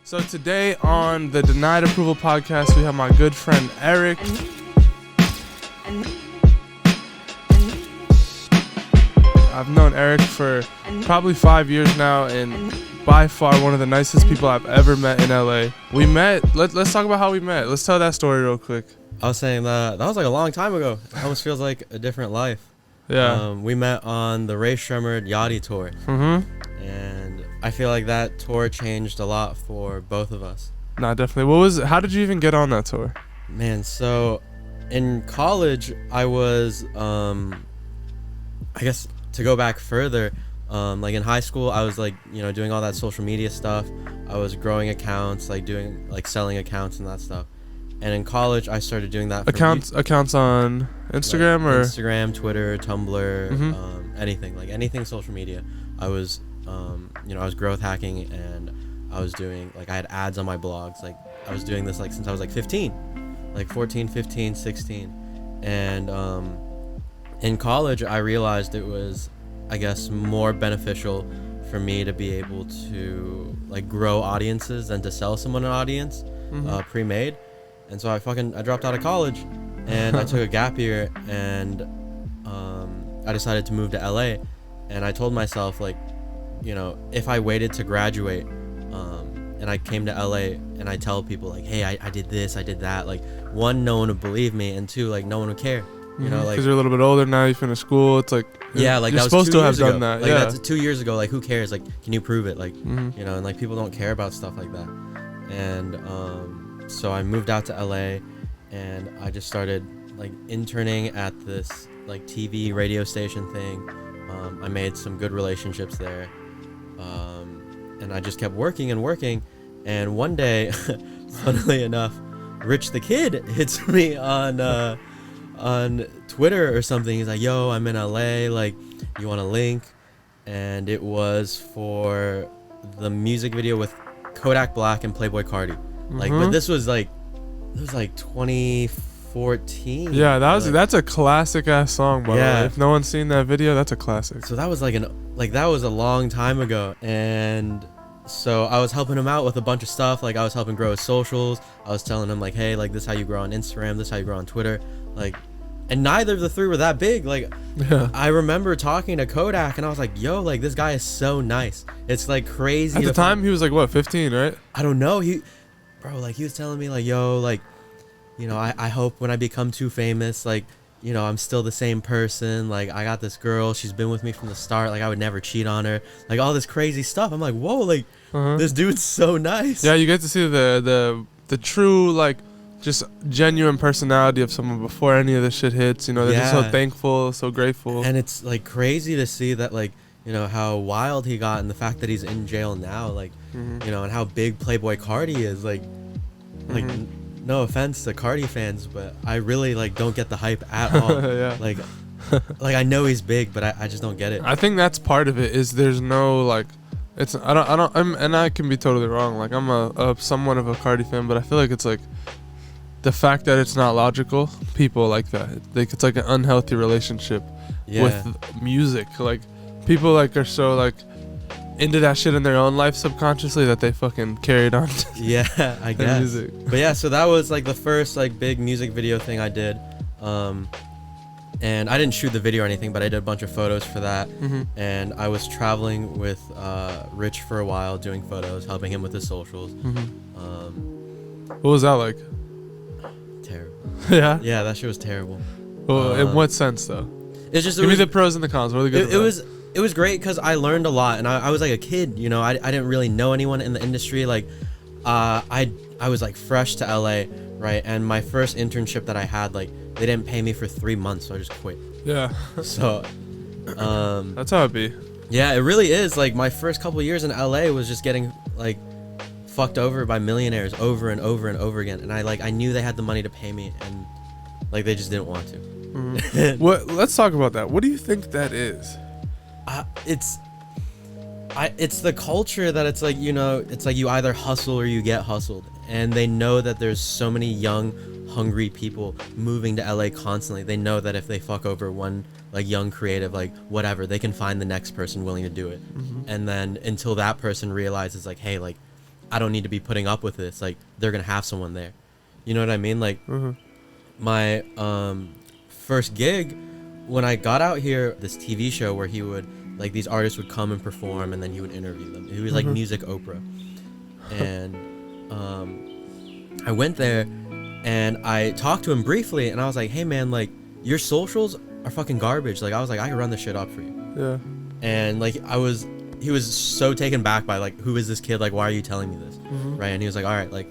So today on the Denied Approval podcast, we have my good friend Eric. I've known Eric for probably 5 years now, and by far one of the nicest people I've ever met in LA. We met, let's talk about how we met. Let's tell that story real quick. I was saying that was like a long time ago. It almost feels like a different life. Yeah. We met on the Rae Sremmurd Yachty tour. Mm-hmm. And I feel like that tour changed a lot for both of us. Nah, definitely. How did you even get on that tour? Man, so in college, I was, I guess to go back further, like in high school, I was like, doing all that social media stuff. I was growing accounts, like doing, like selling accounts and that stuff. And in college, I started doing that. Accounts on Instagram, like or Instagram, Twitter, Tumblr, Mm-hmm. anything social media. I was, I was growth hacking, and I was doing, like, I had ads on my blogs. Like, I was doing this, like, since I was, like, 15, like 14, 15, 16. And in college, I realized it was, I guess, more beneficial for me to be able to, like, grow audiences than to sell someone an audience pre-made. And so I dropped out of college, and I took a gap year, and I decided to move to LA. And I told myself, like, if I waited to graduate, and I came to LA and I tell people, like, hey, I did this, I did that, like, one, no one would believe me, and two, like, no one would care. Like, because you're a little bit older now, you finished school. It's like, yeah, like, you're that was supposed 2 to have years ago. done that. Like, yeah, that's 2 years ago. Like, who cares? Like, can you prove it? Like, Mm-hmm. and like, people don't care about stuff like that. And so I moved out to LA, and I just started, like, interning at this, like, TV radio station thing. I made some good relationships there, and I just kept working, and one day, funnily enough, Rich the Kid hits me on Twitter or something. He's like, yo, I'm in LA, like, you want a link? And it was for the music video with Kodak Black and Playboy Cardi. Like, but this was like 2014. Yeah, that's a classic ass song, by the way. If no one's seen that video, that's a classic. So that was that was a long time ago, and so I was helping him out with a bunch of stuff. Like, I was helping grow his socials. I was telling him, like, hey, like, this is how you grow on Instagram, this is how you grow on Twitter, like. And neither of the three were that big. Like, yeah. I remember talking to Kodak, and I was like, yo, like, this guy is so nice. It's, like, crazy. At the time, he was, like, what, 15, right? I don't know. He was telling me, like, yo, like, I hope when I become too famous, like, I'm still the same person. Like, I got this girl. She's been with me from the start. Like, I would never cheat on her. Like, all this crazy stuff. I'm like, whoa, like, this dude's so nice. Yeah, you get to see the true, like, just genuine personality of someone before any of this shit hits. They're just so thankful, so grateful. And it's, like, crazy to see that, like, how wild he got, and the fact that he's in jail now, like, and how big Playboy Cardi is, like, no offense to Cardi fans, but I really, like, don't get the hype at all. Yeah. Like, I know he's big, but I just don't get it. I think that's part of it, is there's no, like, and I can be totally wrong. Like, I'm a somewhat of a Cardi fan, but I feel like it's, like, the fact that it's not logical, people like that. Like, it's like an unhealthy relationship with music. Like, people, like, are so, like, into that shit in their own life subconsciously that they fucking carried on to I guess. Music. But yeah, so that was, like, the first, like, big music video thing I did. And I didn't shoot the video or anything, but I did a bunch of photos for that. And I was traveling with Rich for a while, doing photos, helping him with his socials. What was that like? Terrible. Yeah? Yeah, that shit was terrible. Well, in what sense, though? It's just, Give me the pros and the cons. What are the good? It was great because I learned a lot, and I was like a kid. I didn't really know anyone in the industry. Like, I was, like, fresh to LA, right? And my first internship that I had, like, they didn't pay me for 3 months, so I just quit. Yeah. So, that's how it be. Yeah, it really is. Like, my first couple of years in LA was just getting, like, fucked over by millionaires over and over and over again, and I knew they had the money to pay me, and, like, they just didn't want to. Let's talk about that. What do you think that is? It's the culture that it's like, it's like you either hustle or you get hustled, and they know that there's so many young, hungry people moving to LA constantly. They know that if they fuck over one, like, young creative, like, whatever, they can find the next person willing to do it. And then until that person realizes, like, hey, like, I don't need to be putting up with this. Like, they're gonna have someone there. You know what I mean? Like, my first gig when I got out here, this TV show where he would, like, these artists would come and perform, and then he would interview them. He was like Music Oprah. And I went there and I talked to him briefly, and I was like, hey man, like, your socials are fucking garbage. Like, I was like, I can run this shit up for you. Yeah. And like, he was so taken back by, like, who is this kid? Like, why are you telling me this? Right? And he was like, all right, like,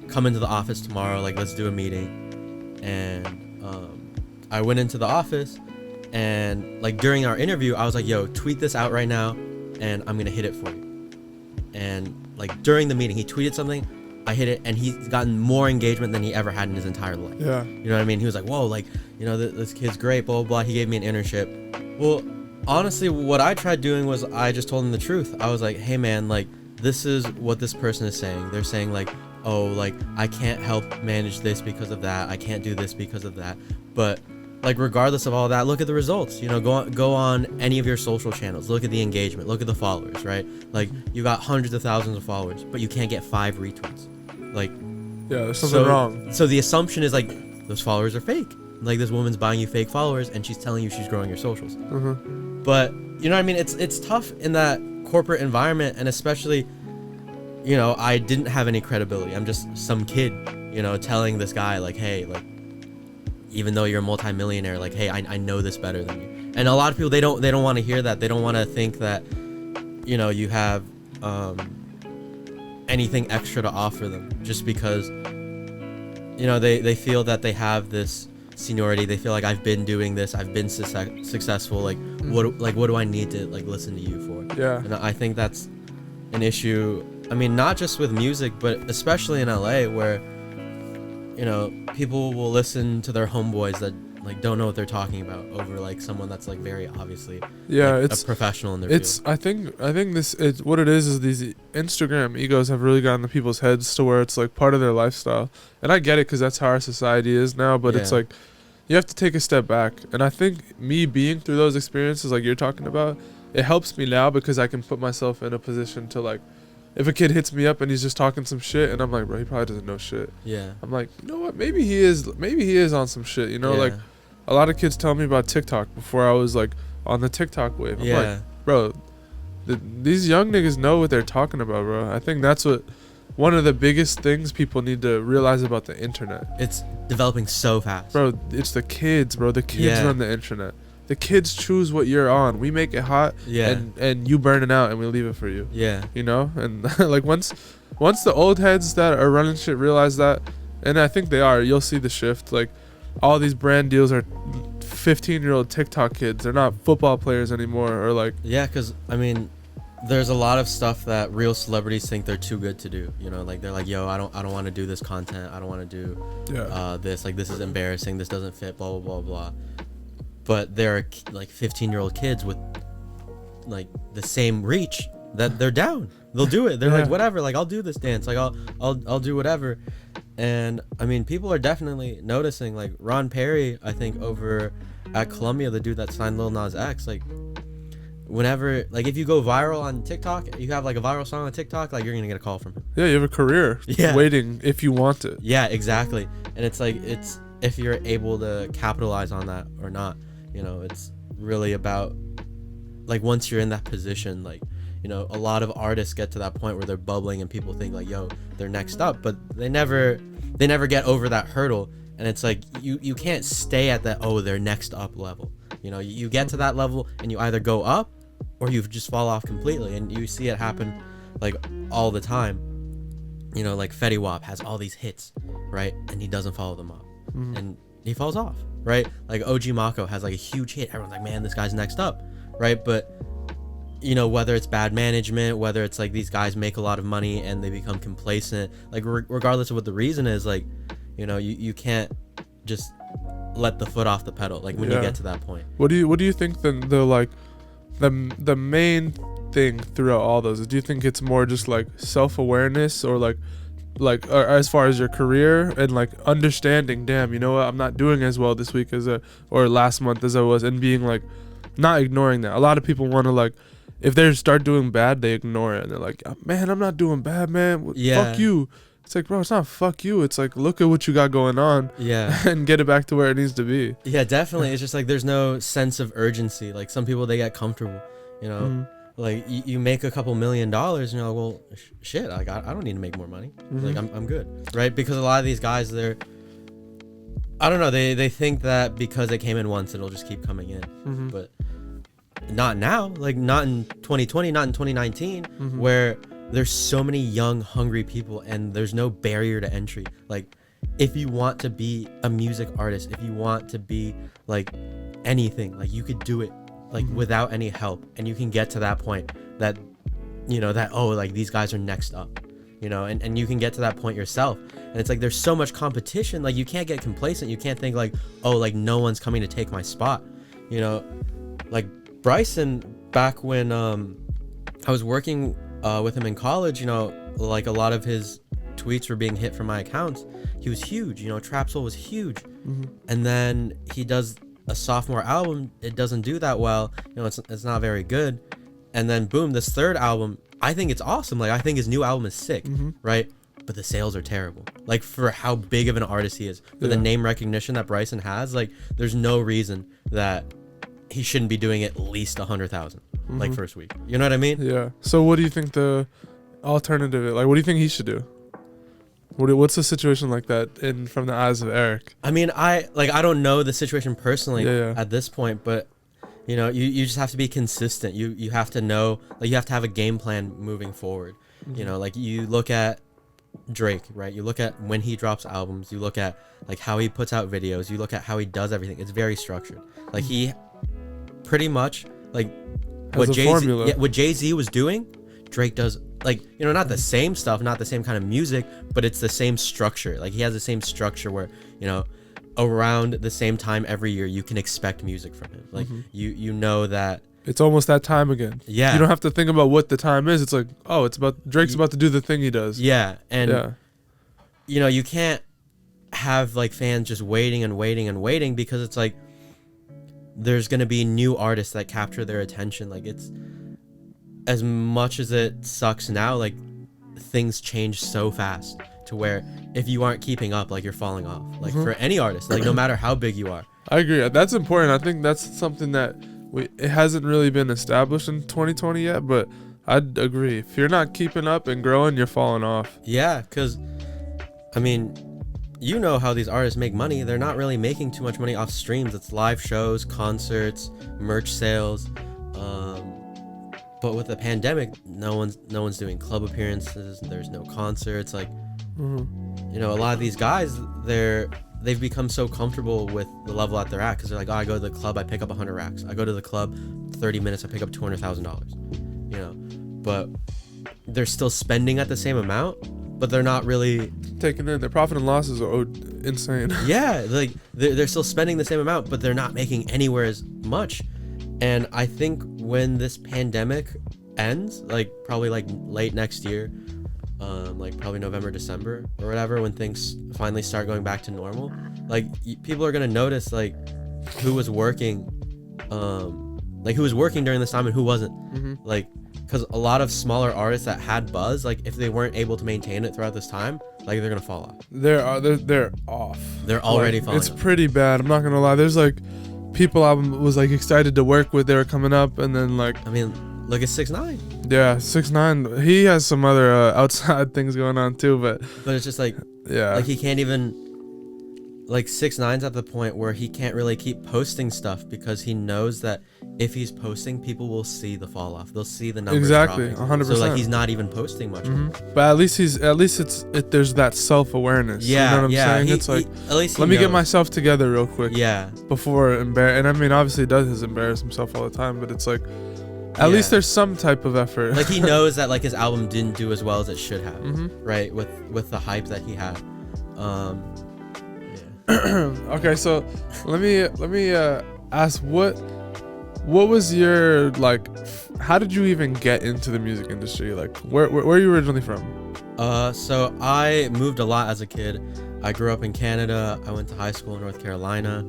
come into the office tomorrow. Like, let's do a meeting. And I went into the office, and like, during our interview, I was like, yo, tweet this out right now, and I'm gonna hit it for you. And like, during the meeting, he tweeted something, I hit it, and he's gotten more engagement than he ever had in his entire life. Yeah. You know what I mean? He was like, whoa, like, you know, this kid's great, blah, blah, blah. He gave me an internship. Well, honestly, what I tried doing was I just told him the truth. I was like, hey man, like, this is what this person is saying. They're saying, like, oh, like, I can't help manage this because of that. I can't do this because of that. But like, regardless of all that, look at the results. You know, go on any of your social channels. Look at the engagement. Look at the followers, right? Like, you got hundreds of thousands of followers, but you can't get 5 retweets. Like, yeah, there's something wrong. So the assumption is, like, those followers are fake. Like, this woman's buying you fake followers, and she's telling you she's growing your socials. But you know what I mean? It's tough in that corporate environment, and especially, you know, I didn't have any credibility. I'm just some kid, you know, telling this guy, like, hey, like, even though you're a multimillionaire, like, hey, I know this better than you. And a lot of people, they don't want to hear that. They don't want to think that, you know, you have anything extra to offer them, just because, you know, they feel that they have this seniority. They feel like, I've been doing this, I've been successful, like, what do I need to, like, listen to you for? Yeah. And I think that's an issue. I mean, not just with music, but especially in LA, where, you know, people will listen to their homeboys that, like, don't know what they're talking about over, like, someone that's, like, very obviously, yeah, like, it's a professional in their field. I think this, it's what it is these Instagram egos have really gotten to people's heads to where it's like part of their lifestyle. And I get it, because that's how our society is now, but it's like, you have to take a step back. And I think me being through those experiences like you're talking about, it helps me now, because I can put myself in a position to, like, if a kid hits me up and he's just talking some shit, and I'm like, bro, he probably doesn't know shit. Yeah. I'm like, you know what? Maybe he is on some shit. You know, like, a lot of kids tell me about TikTok before I was, like, on the TikTok wave. I'm like, bro, these young niggas know what they're talking about, bro. I think that's one of the biggest things people need to realize about the internet. It's developing so fast. Bro, it's the kids, bro. The kids run the internet. The kids choose what you're on. We make it hot, and you burn it out, and we leave it for you. Yeah. You know? And like, once the old heads that are running shit realize that, and I think they are, you'll see the shift. Like, all these brand deals are 15-year-old TikTok kids. They're not football players anymore, or like... Yeah, because, I mean, there's a lot of stuff that real celebrities think they're too good to do. You know, like, they're like, yo, I don't want to do this content. I don't want to do this. Like, this is embarrassing. This doesn't fit, blah, blah, blah, blah. But there are, like, 15-year-old kids with, like, the same reach that they're down. They'll do it. They're like, whatever. Like, I'll do this dance. Like, I'll do whatever. And I mean, people are definitely noticing. Like, Ron Perry, I think, over at Columbia, the dude that signed Lil Nas X, like, whenever, like, if you go viral on TikTok, you have, like, a viral song on TikTok, like, you're gonna get a call from him. Yeah, you have a career waiting if you want it. Yeah, exactly. And it's like, it's if you're able to capitalize on that or not. You know, it's really about, like, once you're in that position, like, you know, a lot of artists get to that point where they're bubbling and people think, like, yo, they're next up, but they never get over that hurdle. And it's like, you can't stay at that, oh, they're next up level. You know, you get to that level and you either go up or you just fall off completely. And you see it happen, like, all the time. You know, like, Fetty Wap has all these hits, right? And he doesn't follow them up. And he falls off, right? Like, OG Mako has, like, a huge hit. Everyone's like, man, this guy's next up, right? But, you know, whether it's bad management, whether it's, like, these guys make a lot of money and they become complacent, like, regardless of what the reason is, like, you know, you can't just let the foot off the pedal, like, when you get to that point. What do you think the main thing throughout all those? Do you think it's more just, like, self-awareness, or like or as far as your career and, like, understanding, damn, you know what, I'm not doing as well this week or last month as I was, and being, like, not ignoring that? A lot of people want to, like, if they start doing bad, they ignore it and they're like, man, I'm not doing bad, man. Fuck you. It's like, bro, it's not fuck you. It's like, look at what you got going on. Yeah. And get it back to where it needs to be. Yeah, definitely. It's just like there's no sense of urgency. Like some people, they get comfortable, you know. Mm-hmm. Like you make a couple $1 million and you're like, well, shit, like I don't need to make more money. Mm-hmm. Like I'm good, right? Because a lot of these guys, I don't know, they think that because it came in once, it'll just keep coming in. Mm-hmm. But not now. Like not in 2020, not in 2019, mm-hmm. where there's so many young, hungry people and there's no barrier to entry. Like if you want to be a music artist, if you want to be like anything, like you could do it like mm-hmm. without any help, and you can get to that point that, you know, that, oh, like these guys are next up, you know, and you can get to that point yourself. And it's like there's so much competition, like you can't get complacent. You can't think like, oh, like no one's coming to take my spot, you know. Like Bryson, back when I was working with him in college, you know, like a lot of his tweets were being hit from my accounts. He was huge, you know, Trap Soul was huge. Mm-hmm. And then he does a sophomore album, it doesn't do that well, you know, it's not very good. And then boom, this third album, I think it's awesome. Like I think his new album is sick, mm-hmm. right? But the sales are terrible. Like for how big of an artist he is, for the name recognition that Bryson has, like there's no reason that he shouldn't be doing at least 100,000 mm-hmm. like first week. You know what I mean? Yeah. So what do you think the alternative is? Like, what do you think he should do? What's the situation like that from the eyes of Eric? I mean, I don't know the situation personally Yeah. at this point, but you know, you just have to be consistent. You have to know, like you have to have a game plan moving forward. Mm-hmm. You know, like you look at Drake, right? You look at when he drops albums, you look at like how he puts out videos, you look at how he does everything. It's very structured. Like he pretty much like what Jay-Z was doing, Drake does, like, you know, not the same stuff, not the same kind of music, but it's the same structure. Like he has the same structure where, you know, around the same time every year you can expect music from him. Like mm-hmm. you know that it's almost that time again. Yeah. You don't have to think about what the time is. It's like, oh, it's about Drake's about to do the thing he does. Yeah. And you know, you can't have like fans just waiting and waiting and waiting, because it's like there's going to be new artists that capture their attention. Like it's, as much as it sucks now, like things change so fast to where if you aren't keeping up, like you're falling off. Like mm-hmm. for any artist, like no matter how big you are. I agree. That's important. I think that's something that it hasn't really been established in 2020 yet, but I'd agree. If you're not keeping up and growing, you're falling off. Yeah, because I mean, you know how these artists make money. They're not really making too much money off streams. It's live shows, concerts, merch sales. But with the pandemic, no one's doing club appearances. There's no concerts. Like, mm-hmm. you know, a lot of these guys, they've become so comfortable with the level that they're at, because they're like, oh, I go to the club, I pick up 100 racks. I go to the club, 30 minutes, I pick up $200,000. You know, but they're still spending at the same amount, but they're not really taking in. Their profit and losses are insane. Yeah, like they're still spending the same amount, but they're not making anywhere as much. And I think when this pandemic ends, like probably like late next year, like probably November, December or whatever, when things finally start going back to normal, like people are gonna notice like who was working during this time and who wasn't. Mm-hmm. Like, because a lot of smaller artists that had buzz, like if they weren't able to maintain it throughout this time, like they're gonna fall off. They're off. They're already falling off. It's pretty bad. I'm not gonna lie. There's like people I was like excited to work with. They were coming up, and then like, I mean, look at 6ix9ine. Yeah, 6ix9ine. He has some other outside things going on too, but it's just like, yeah, like he can't even, like 6ix9ine's at the point where he can't really keep posting stuff, because he knows that if he's posting, people will see the fall off. They'll see the numbers exactly dropping. 100%. So like he's not even posting much. Mm-hmm. But at least there's that self-awareness. Yeah, you know what I'm saying? It's like, at least let me get myself together real quick. Yeah. Before and I mean, obviously he does embarrass himself all the time, but it's like, at least there's some type of effort. Like he knows that like his album didn't do as well as it should have, mm-hmm. right? With the hype that he had. Okay, so let me ask, what was your, like, how did you even get into the music industry? Like, where are you originally from? So I moved a lot as a kid. I grew up in Canada. I went to high school in North Carolina.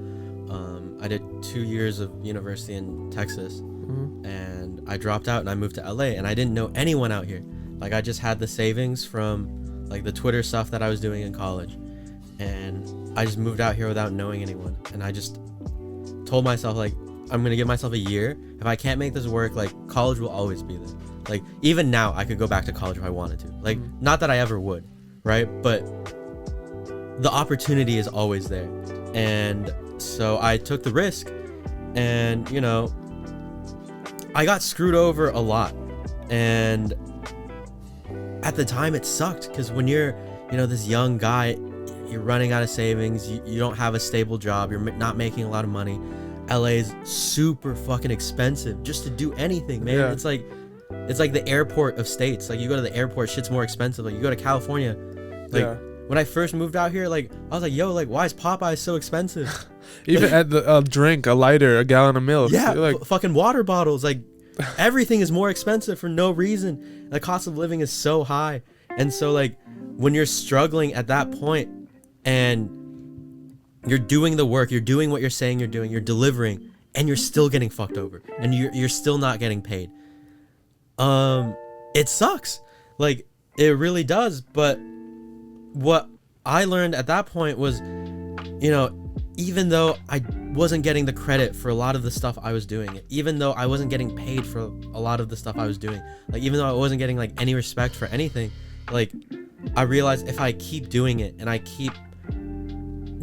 I did 2 years of university in Texas, mm-hmm. and I dropped out and I moved to LA, and I didn't know anyone out here. Like, I just had the savings from like the Twitter stuff that I was doing in college, and I just moved out here without knowing anyone. And I just told myself, like, I'm gonna give myself a year. If I can't make this work, like, college will always be there. Like, even now I could go back to college if I wanted to. Like, not that I ever would, right? But the opportunity is always there. And so I took the risk, and, you know, I got screwed over a lot. And at the time it sucked, because when you're, you know, this young guy, you're running out of savings, you don't have a stable job, you're not making a lot of money. LA is super fucking expensive just to do anything, man. Yeah. It's like the airport of states. Like, you go to the airport, shit's more expensive. Like, you go to California, like, when I first moved out here, like, I was like, yo, like, why is Popeyes so expensive? Even at the drink, a lighter, a gallon of milk. Yeah, like, fucking water bottles. Like, everything is more expensive for no reason. The cost of living is so high. And so, like, when you're struggling at that point and you're doing the work, you're doing what you're saying you're doing, you're delivering, and you're still getting fucked over, and you're still not getting paid, it sucks. Like, it really does. But what I learned at that point was, you know, even though I wasn't getting the credit for a lot of the stuff I was doing, even though I wasn't getting paid for a lot of the stuff I was doing, like, even though I wasn't getting, like, any respect for anything, like, I realized if I keep doing it and I keep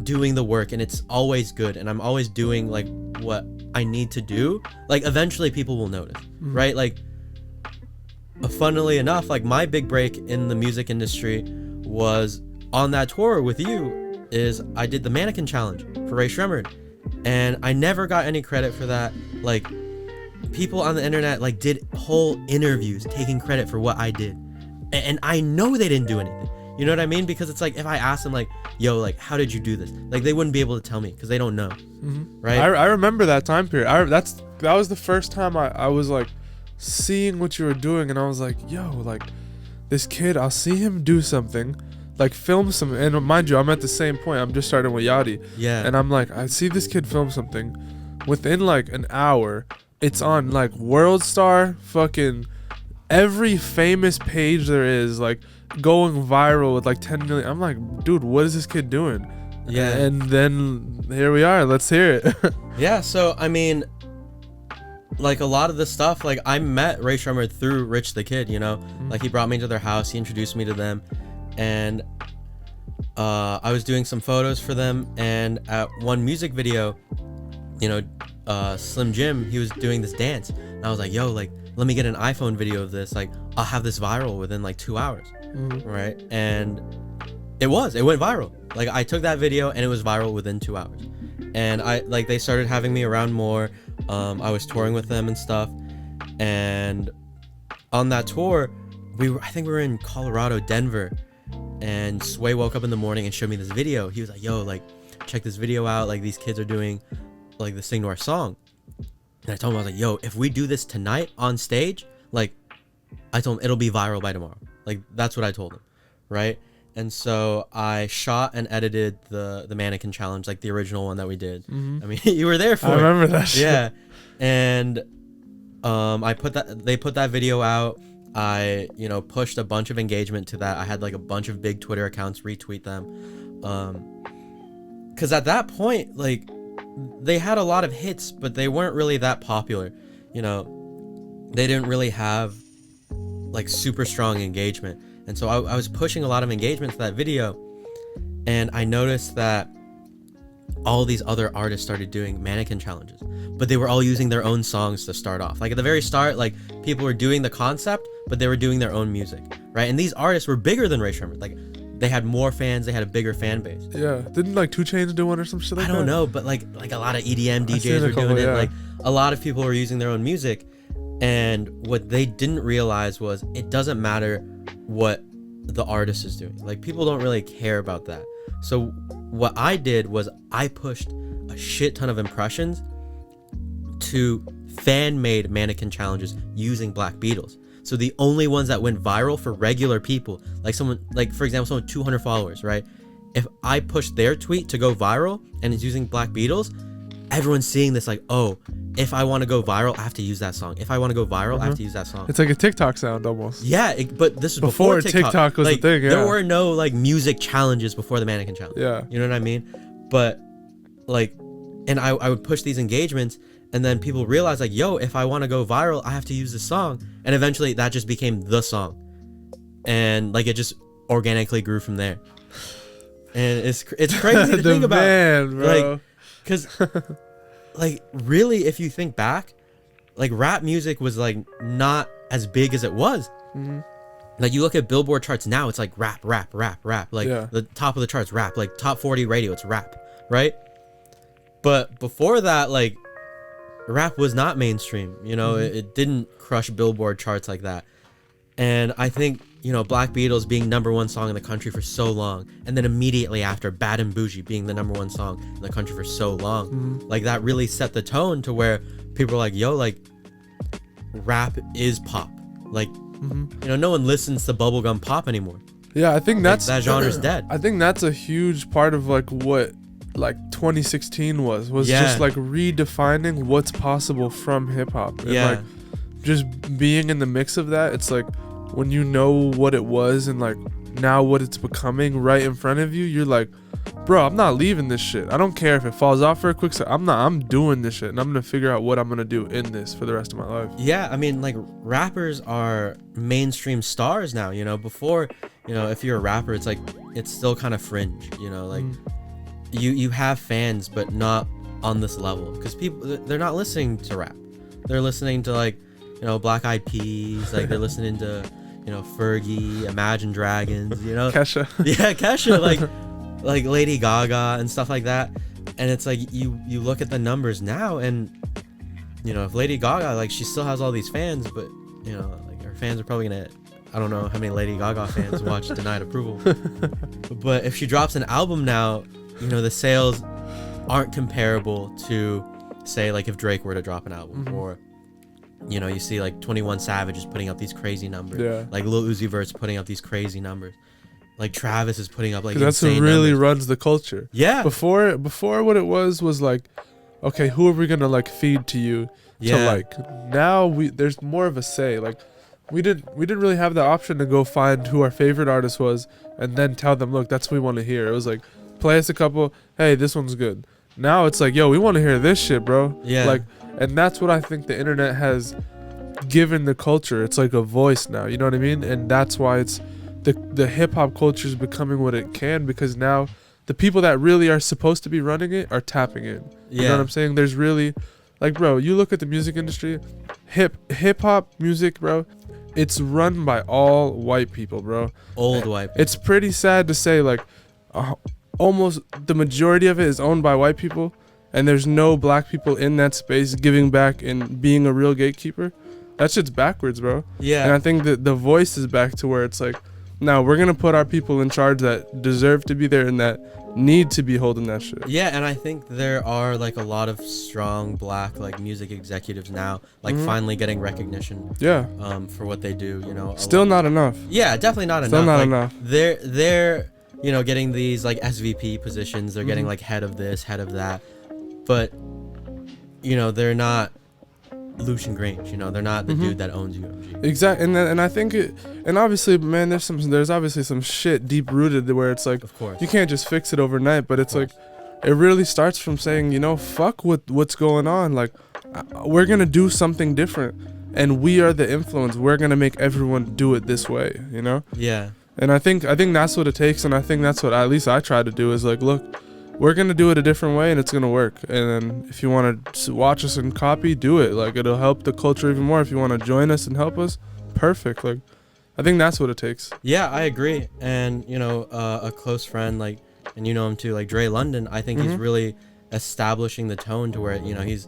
doing the work, and it's always good, and I'm always doing, like, what I need to do, like, eventually people will notice, right? Like, funnily enough, like, my big break in the music industry was on that tour with you. Is I did the mannequin challenge for Rae Sremmurd, and I never got any credit for that. Like, people on the internet, like, did whole interviews taking credit for what I did, and I know they didn't do anything. You know what I mean? Because it's like, if I asked them, like, yo, like, how did you do this? Like, they wouldn't be able to tell me because they don't know. Right? I remember that time period. That was the first time I was, like, seeing what you were doing, and I was like, yo, like, this kid, I'll see him do something, like, film some, and mind you, I'm at the same point. I'm just starting with Yachty. Yeah. And I'm like, I see this kid film something. Within, like, an hour, it's on, like, World Star, fucking every famous page there is, like, going viral with, like, 10 million. I'm like, dude, what is this kid doing? Yeah. And then here we are. Let's hear it. Yeah. So, I mean, like, a lot of the stuff, like, I met Rae Sremmurd through Rich the Kid, you know? Like, he brought me to their house, he introduced me to them, and I was doing some photos for them, and at one music video, you know, Slim Jim, he was doing this dance, and I was like, yo, like, let me get an iPhone video of this, like, I'll have this viral within, like, 2 hours. Right? And it went viral. Like, I took that video and it was viral within 2 hours, and they started having me around more. I was touring with them and stuff, and on that tour, I think we were in Colorado, Denver, and Sway woke up in the morning and showed me this video. He was like, yo, like, check this video out, like, these kids are doing, like, this thing to our song. And I told him, I was like, yo, if we do this tonight on stage, like, I told him it'll be viral by tomorrow. Like, that's what I told him, right? And so I shot and edited the mannequin challenge, like, the original one that we did. I mean, you were there for it. I remember that shit. Yeah. And they put that video out. I, you know, pushed a bunch of engagement to that. I had, like, a bunch of big Twitter accounts retweet them. Because at that point, like, they had a lot of hits, but they weren't really that popular. You know, they didn't really have, like, super strong engagement. And so I was pushing a lot of engagement to that video, and I noticed that all these other artists started doing mannequin challenges, but they were all using their own songs to start off. Like, at the very start, like, people were doing the concept, but they were doing their own music, right? And these artists were bigger than Rae Sremmurd. Like, they had more fans, they had a bigger fan base. Yeah. Didn't, like, 2 Chainz do one or some shit like that? I don't know, but like a lot of EDM DJs were doing it. Like, a lot of people were using their own music. And what they didn't realize was it doesn't matter what the artist is doing. Like, people don't really care about that. So what I did was I pushed a shit ton of impressions to fan-made mannequin challenges using Black Beatles. So the only ones that went viral for regular people, like someone, like, for example, someone with 200 followers, right? If I push their tweet to go viral and it's using Black Beatles, everyone's seeing this like, oh, if I want to go viral, I have to use that song. If I want to go viral, I have to use that song. It's like a TikTok sound almost. Yeah, but this is before TikTok was like, the thing. Yeah. There were no like music challenges before the mannequin challenge. Yeah. You know what I mean? But like, and I would push these engagements, and then people realize like, yo, if I want to go viral, I have to use this song. And eventually that just became the song. And like, it just organically grew from there. And it's crazy to think about. Man, bro. Like, because like really, if you think back, like rap music was like not as big as it was. Like you look at Billboard charts now, it's like rap. Like the top of the charts, rap. Like top 40 radio, it's rap, right? But before that, like rap was not mainstream. You know, it didn't crush Billboard charts like that. And I think, you know, Black Beatles being #1 song in the country for so long, and then immediately after Bad and Bougie being the #1 song in the country for so long, like that really set the tone to where people are like, yo, like rap is pop. Like, you know, no one listens to bubblegum pop anymore. Yeah, I think that's that genre's dead. I think that's a huge part of like what like 2016 was just like redefining what's possible from hip hop. And like just being in the mix of that, it's like when you know what it was and like now what it's becoming right in front of you, you're like, bro, I'm not leaving this shit. I don't care if it falls off for a quick second. I'm doing this shit, and I'm gonna figure out what I'm gonna do in this for the rest of my life. Yeah, I mean, like rappers are mainstream stars now. You know, before, you know, if you're a rapper, it's like it's still kind of fringe. You know, like you have fans, but not on this level, because people, they're not listening to rap. They're listening to like, you know, Black Eyed Peas. Like they're listening to, you know, Fergie, Imagine Dragons. You know, Kesha. Yeah, Kesha. Like Lady Gaga and stuff like that. And it's like you look at the numbers now, and you know, if Lady Gaga, like, she still has all these fans, but you know, like her fans are probably gonna, I don't know how many Lady Gaga fans watch Denied Approval, but if she drops an album now, you know, the sales aren't comparable to, say, like if Drake were to drop an album, or you know, you see like 21 Savage is putting up these crazy numbers, like Lil Uzi Vert's putting up these crazy numbers. Like Travis is putting up like that's insane what really numbers. runs the culture. Yeah. Before what it was like, okay, who are we gonna like feed to you? To like now there's more of a say. Like we didn't really have the option to go find who our favorite artist was and then tell them, look, that's what we want to hear. It was like, play us a couple. Hey, this one's good. Now it's like, yo, we want to hear this shit, bro. Yeah. Like, and that's what I think the internet has given the culture. It's like a voice now. You know what I mean? And that's why it's. The hip-hop culture is becoming what it can, because now the people that really are supposed to be running it are tapping in. You know what I'm saying? There's really, like, bro, you look at the music industry, hip-hop music, bro, it's run by all white people, bro. Old white people. It's pretty sad to say, like, almost the majority of it is owned by white people, and there's no black people in that space giving back and being a real gatekeeper. That shit's backwards, bro. Yeah. And I think that the voice is back to where it's like, now we're gonna put our people in charge that deserve to be there and that need to be holding that shit. Yeah, and I think there are like a lot of strong black like music executives now, like finally getting recognition. Yeah. For what they do, you know. Still not enough. Yeah, definitely not enough. Still not enough. They're you know, getting these like SVP positions. They're getting like head of this, head of that, but you know, they're not Lucian Grange, you know, they're not the dude that owns UMG. Exactly, and I think it, and obviously, man, there's obviously some shit deep rooted where it's like, of course, you can't just fix it overnight, but it's like, it really starts from saying, you know, fuck what's going on, like, we're gonna do something different, and we are the influence. We're gonna make everyone do it this way, you know? Yeah. And I think that's what it takes, and I think that's what at least I try to do is like, look, we're going to do it a different way and it's going to work. And then if you want to watch us and copy, do it. Like, it'll help the culture even more. If you want to join us and help us, perfect. Like, I think that's what it takes. Yeah, I agree. And, you know, a close friend, like, and you know him too, like Dre London, I think he's really establishing the tone to where, you know, he's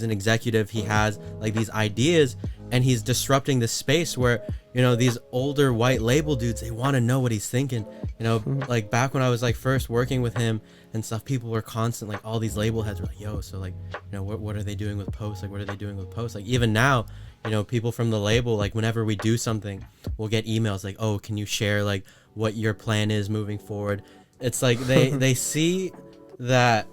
an executive. He has like these ideas and he's disrupting the space where, you know, these older white label dudes, they want to know what he's thinking. You know, like back when I was like first working with him and stuff, people were constant, like all these label heads were like, yo, so like, you know, what are they doing with Post? Like, what are they doing with Post? Like, even now, you know, people from the label, like whenever we do something, we'll get emails like, oh, can you share like what your plan is moving forward? It's like they see that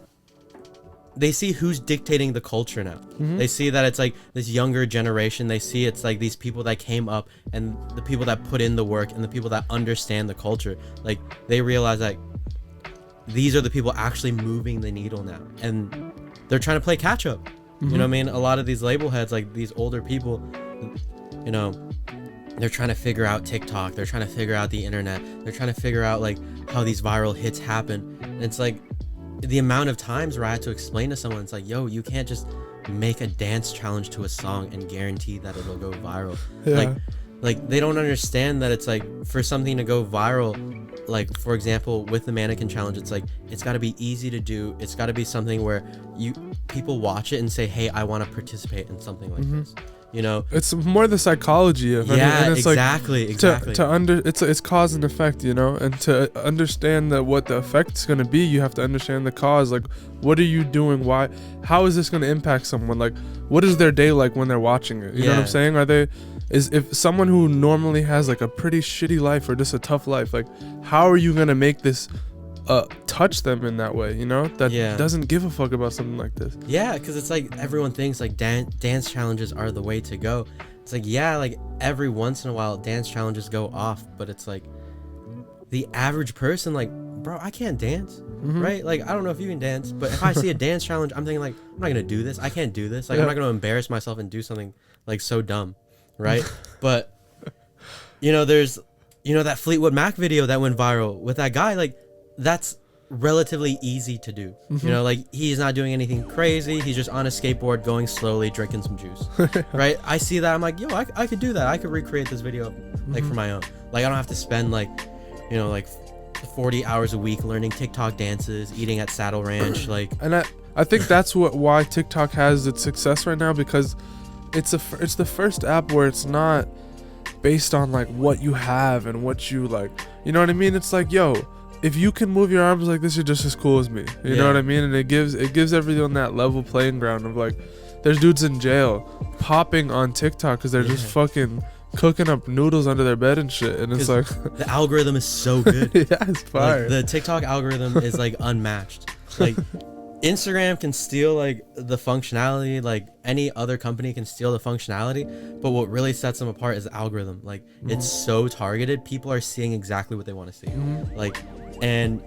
they see who's dictating the culture now. They see that it's like this younger generation. They see it's like these people that came up and the people that put in the work and the people that understand the culture. Like they realize that these are the people actually moving the needle now, and they're trying to play catch up. You know what I mean? A lot of these label heads, like these older people, you know, they're trying to figure out TikTok. They're trying to figure out the internet. They're trying to figure out like how these viral hits happen. And it's like the amount of times where I had to explain to someone, it's like, yo, you can't just make a dance challenge to a song and guarantee that it'll go viral. Like they don't understand that it's like for something to go viral, like for example with the mannequin challenge, it's like it's got to be easy to do. It's got to be something where people watch it and say, hey, I want to participate in something like this. You know, it's more the psychology of it. Yeah, and it's exactly. It's cause and effect, you know, and to understand that what the effect's going to be, you have to understand the cause. Like, what are you doing? Why? How is this going to impact someone? Like, what is their day like when they're watching it? You know what I'm saying? If someone who normally has like a pretty shitty life or just a tough life, like, how are you going to make this touch them in that way, you know, that doesn't give a fuck about something like this? Yeah, because it's like everyone thinks like dance challenges are the way to go. It's like, yeah, like every once in a while dance challenges go off, but it's like the average person, like, bro, I can't dance, right? Like, I don't know if you can dance, but if I see a dance challenge, I'm thinking like, I'm not gonna do this. I can't do this. Like, I'm not gonna embarrass myself and do something like so dumb, right? But you know, there's, you know, that Fleetwood Mac video that went viral with that guy, like, that's relatively easy to do. You know, like he's not doing anything crazy. He's just on a skateboard going slowly, drinking some juice. Right? I see that. I'm like, yo, I could do that. I could recreate this video like for my own. Like I don't have to spend like, you know, like 40 hours a week learning TikTok dances, eating at Saddle Ranch. Like, and I think that's why TikTok has its success right now, because it's the first app where it's not based on like what you have and what you like. You know what I mean? It's like, yo, if you can move your arms like this, you're just as cool as me. You know what I mean? And it gives everyone that level playing ground of like, there's dudes in jail popping on TikTok because they're just fucking cooking up noodles under their bed and shit. And it's like the algorithm is so good. Yeah, it's fire. Like, the TikTok algorithm is like unmatched. Like Instagram can steal like the functionality, like any other company can steal the functionality, but what really sets them apart is the algorithm. Like it's so targeted. People are seeing exactly what they want to see. Like, and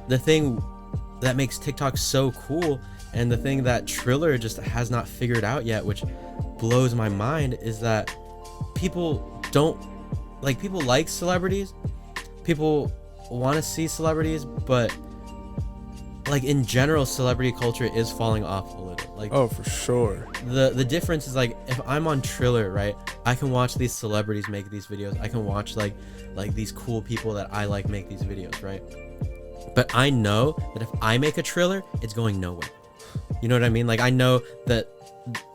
the thing that makes TikTok so cool, and the thing that Triller just has not figured out yet, which blows my mind, is that people like celebrities, people want to see celebrities, but like in general, celebrity culture is falling off a little. Like, oh, for sure. The difference is like, if I'm on Triller, right, I can watch these celebrities make these videos. I can watch like these cool people that I like make these videos, right? But I know that if I make a Triller, it's going nowhere. You know what I mean? Like, I know that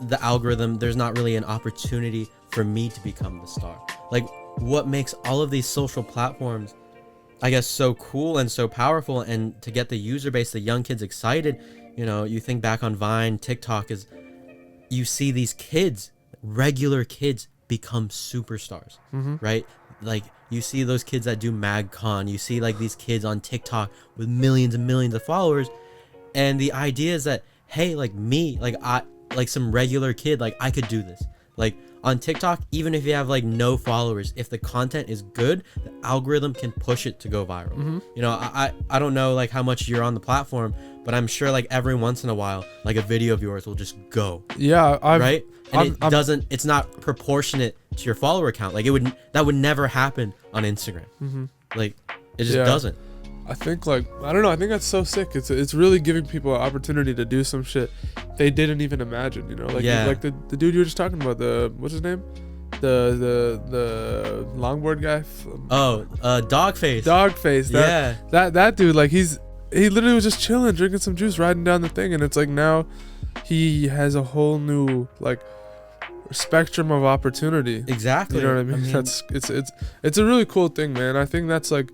the algorithm, there's not really an opportunity for me to become the star. Like, what makes all of these social platforms, I guess, so cool and so powerful, and to get the user base, the young kids excited, you know, you think back on Vine, TikTok, is you see these kids, regular kids, become superstars, right? Like, you see those kids that do MagCon, you see like these kids on TikTok with millions and millions of followers, and the idea is that, hey, like me, like I, like some regular kid, like I could do this. Like on TikTok, even if you have like no followers, if the content is good, the algorithm can push it to go viral. You know, I don't know like how much you're on the platform, but I'm sure like every once in a while, like a video of yours will just go. Yeah, right? And it's not proportionate to your follower count. Like that would never happen on Instagram. Like it just doesn't. I think like, I don't know, I think that's so sick. It's really giving people an opportunity to do some shit they didn't even imagine, you know? Like, like the dude you were just talking about, what's his name? The longboard guy. Dogface. Dogface. That dude, like he literally was just chilling, drinking some juice, riding down the thing, and it's like now he has a whole new like spectrum of opportunity. Exactly. You know what I mean? That's it's a really cool thing, man. I think that's like,